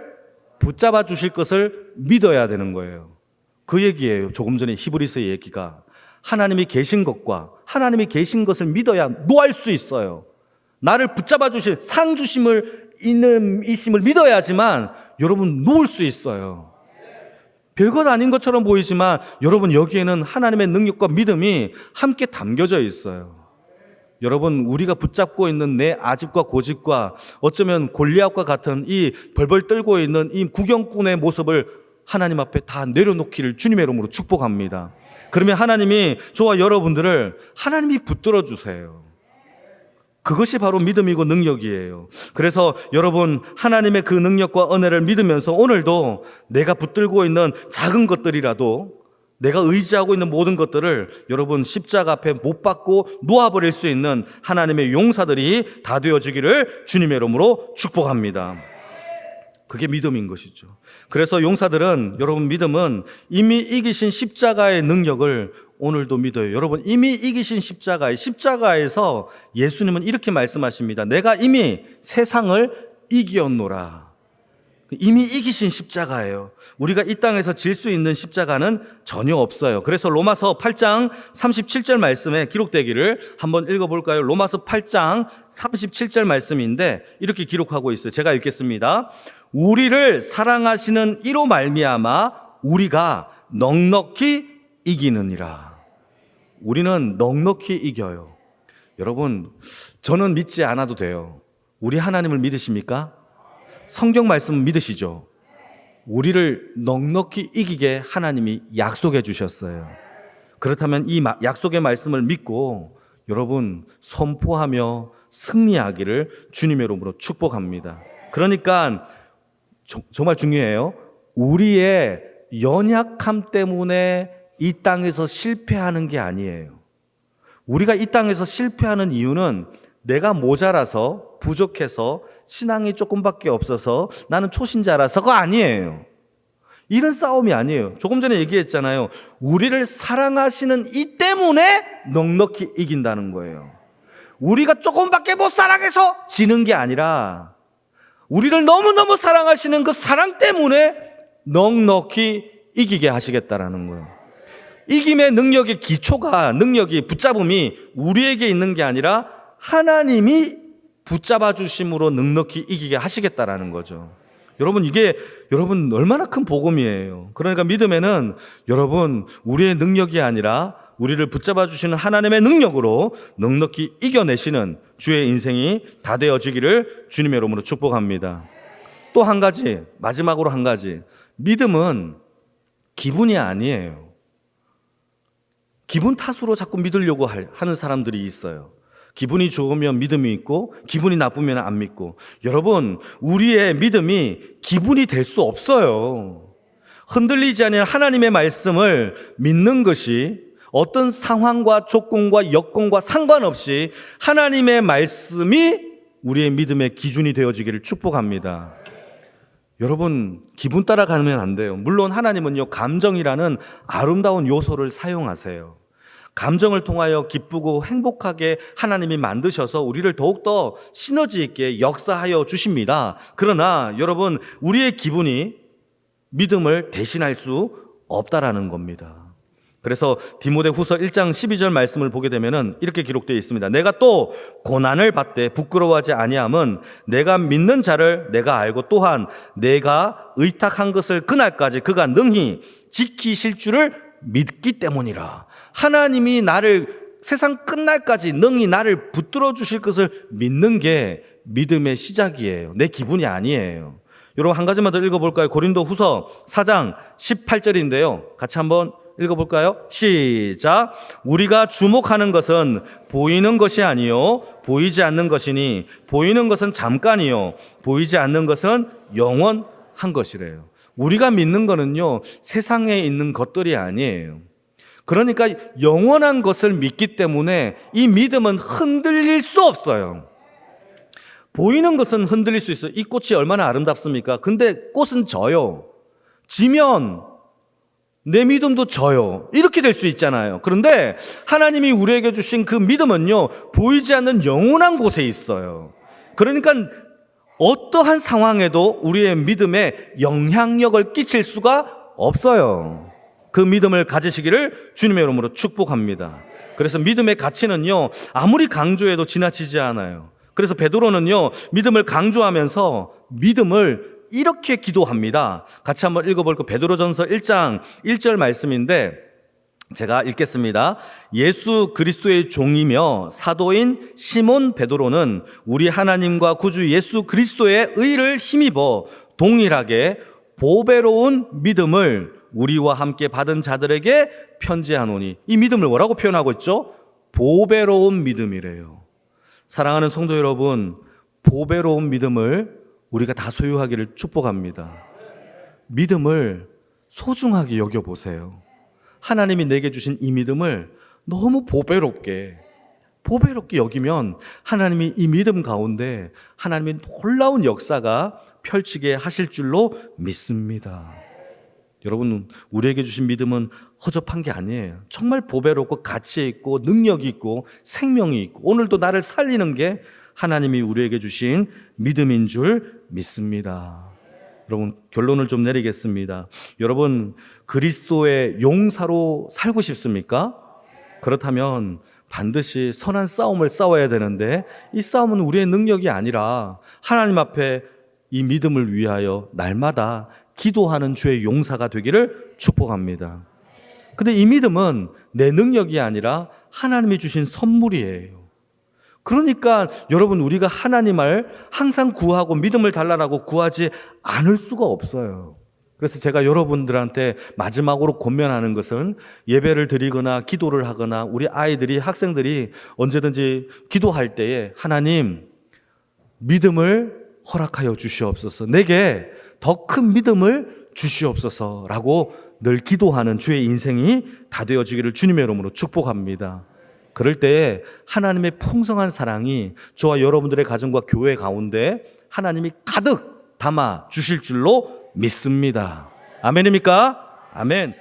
붙잡아 주실 것을 믿어야 되는 거예요. 그 얘기예요. 조금 전에 히브리서의 얘기가. 하나님이 계신 것과 하나님이 계신 것을 믿어야 노할 수 있어요. 나를 붙잡아 주실 상 주심을 있는 이심을 믿어야지만 여러분 누울 수 있어요. 별것 아닌 것처럼 보이지만 여러분 여기에는 하나님의 능력과 믿음이 함께 담겨져 있어요. 여러분 우리가 붙잡고 있는 내 아집과 고집과 어쩌면 골리앗과 같은 이 벌벌 떨고 있는 이 구경꾼의 모습을 하나님 앞에 다 내려놓기를 주님의 이름으로 축복합니다. 그러면 하나님이 저와 여러분들을 하나님이 붙들어 주세요. 그것이 바로 믿음이고 능력이에요. 그래서 여러분 하나님의 그 능력과 은혜를 믿으면서 오늘도 내가 붙들고 있는 작은 것들이라도 내가 의지하고 있는 모든 것들을 여러분 십자가 앞에 못 박고 놓아버릴 수 있는 하나님의 용사들이 다 되어지기를 주님의 이름으로 축복합니다. 그게 믿음인 것이죠. 그래서 용사들은 여러분 믿음은 이미 이기신 십자가의 능력을 오늘도 믿어요. 여러분 이미 이기신 십자가에서 예수님은 이렇게 말씀하십니다. 내가 이미 세상을 이기었노라. 이미 이기신 십자가예요. 우리가 이 땅에서 질 수 있는 십자가는 전혀 없어요. 그래서 로마서 8장 37절 말씀에 기록되기를 한번 읽어볼까요? 로마서 8장 37절 말씀인데 이렇게 기록하고 있어요. 제가 읽겠습니다. 우리를 사랑하시는 이로 말미암아 우리가 넉넉히 이기느니라. 우리는 넉넉히 이겨요. 여러분 저는 믿지 않아도 돼요. 우리 하나님을 믿으십니까? 성경 말씀 믿으시죠? 우리를 넉넉히 이기게 하나님이 약속해 주셨어요. 그렇다면 이 약속의 말씀을 믿고 여러분 선포하며 승리하기를 주님의 이름으로 축복합니다. 그러니까 정말 중요해요. 우리의 연약함 때문에 이 땅에서 실패하는 게 아니에요. 우리가 이 땅에서 실패하는 이유는 내가 모자라서 부족해서 신앙이 조금밖에 없어서 나는 초신자라서가 아니에요. 이런 싸움이 아니에요. 조금 전에 얘기했잖아요. 우리를 사랑하시는 이 때문에 넉넉히 이긴다는 거예요. 우리가 조금밖에 못 사랑해서 지는 게 아니라 우리를 너무너무 사랑하시는 그 사랑 때문에 넉넉히 이기게 하시겠다라는 거예요. 이김의 능력의 기초가, 능력이 붙잡음이 우리에게 있는 게 아니라 하나님이 붙잡아 주심으로 넉넉히 이기게 하시겠다라는 거죠. 여러분 이게 여러분 얼마나 큰 복음이에요. 그러니까 믿음에는 여러분 우리의 능력이 아니라 우리를 붙잡아 주시는 하나님의 능력으로 넉넉히 이겨내시는 주의 인생이 다 되어지기를 주님의 이름으로 축복합니다. 또 한 가지, 마지막으로 한 가지. 믿음은 기분이 아니에요. 기분 탓으로 자꾸 믿으려고 하는 사람들이 있어요. 기분이 좋으면 믿음이 있고 기분이 나쁘면 안 믿고. 여러분 우리의 믿음이 기분이 될 수 없어요. 흔들리지 않는 하나님의 말씀을 믿는 것이 어떤 상황과 조건과 여건과 상관없이 하나님의 말씀이 우리의 믿음의 기준이 되어지기를 축복합니다. 여러분 기분 따라가면 안 돼요. 물론 하나님은요 감정이라는 아름다운 요소를 사용하세요. 감정을 통하여 기쁘고 행복하게 하나님이 만드셔서 우리를 더욱더 시너지 있게 역사하여 주십니다. 그러나 여러분 우리의 기분이 믿음을 대신할 수 없다라는 겁니다. 그래서 디모데후서 1장 12절 말씀을 보게 되면은 이렇게 기록되어 있습니다. 내가 또 고난을 받되 부끄러워하지 아니함은 내가 믿는 자를 내가 알고 또한 내가 의탁한 것을 그날까지 그가 능히 지키실 줄을 믿기 때문이라. 하나님이 나를 세상 끝날까지 능히 나를 붙들어 주실 것을 믿는 게 믿음의 시작이에요. 내 기분이 아니에요. 여러분 한 가지만 더 읽어볼까요? 고린도후서 4장 18절인데요. 같이 한번 읽어볼까요? 시작. 우리가 주목하는 것은 보이는 것이 아니요 보이지 않는 것이니 보이는 것은 잠깐이요 보이지 않는 것은 영원한 것이래요. 우리가 믿는 거는요 세상에 있는 것들이 아니에요. 그러니까 영원한 것을 믿기 때문에 이 믿음은 흔들릴 수 없어요. 보이는 것은 흔들릴 수 있어요. 이 꽃이 얼마나 아름답습니까? 근데 꽃은 져요. 지면 내 믿음도 져요. 이렇게 될 수 있잖아요. 그런데 하나님이 우리에게 주신 그 믿음은요 보이지 않는 영원한 곳에 있어요. 그러니까 어떠한 상황에도 우리의 믿음에 영향력을 끼칠 수가 없어요. 그 믿음을 가지시기를 주님의 이름으로 축복합니다. 그래서 믿음의 가치는요 아무리 강조해도 지나치지 않아요. 그래서 베드로는요, 믿음을 강조하면서 믿음을 이렇게 기도합니다. 같이 한번 읽어볼까요? 베드로전서 1장 1절 말씀인데 제가 읽겠습니다. 예수 그리스도의 종이며 사도인 시몬 베드로는 우리 하나님과 구주 예수 그리스도의 의를 힘입어 동일하게 보배로운 믿음을 우리와 함께 받은 자들에게 편지하노니. 이 믿음을 뭐라고 표현하고 있죠? 보배로운 믿음이래요. 사랑하는 성도 여러분, 보배로운 믿음을 우리가 다 소유하기를 축복합니다. 믿음을 소중하게 여겨보세요. 하나님이 내게 주신 이 믿음을 너무 보배롭게 여기면 하나님이 이 믿음 가운데 하나님이 놀라운 역사가 펼치게 하실 줄로 믿습니다. 여러분, 우리에게 주신 믿음은 허접한 게 아니에요. 정말 보배롭고 가치 있고 능력이 있고 생명이 있고 오늘도 나를 살리는 게 하나님이 우리에게 주신 믿음인 줄 믿습니다. 여러분, 결론을 좀 내리겠습니다. 여러분, 그리스도의 용사로 살고 싶습니까? 그렇다면 반드시 선한 싸움을 싸워야 되는데 이 싸움은 우리의 능력이 아니라 하나님 앞에 이 믿음을 위하여 날마다 기도하는 주의 용사가 되기를 축복합니다. 근데 이 믿음은 내 능력이 아니라 하나님이 주신 선물이에요. 그러니까 여러분, 우리가 하나님을 항상 구하고 믿음을 달라고 구하지 않을 수가 없어요. 그래서 제가 여러분들한테 마지막으로 권면하는 것은 예배를 드리거나 기도를 하거나 우리 아이들이, 학생들이 언제든지 기도할 때에 하나님, 믿음을 허락하여 주시옵소서, 내게 더 큰 믿음을 주시옵소서라고 늘 기도하는 주의 인생이 다 되어지기를 주님의 이름으로 축복합니다. 그럴 때에 하나님의 풍성한 사랑이 저와 여러분들의 가정과 교회 가운데 하나님이 가득 담아 주실 줄로 믿습니다. 아멘입니까? 아멘.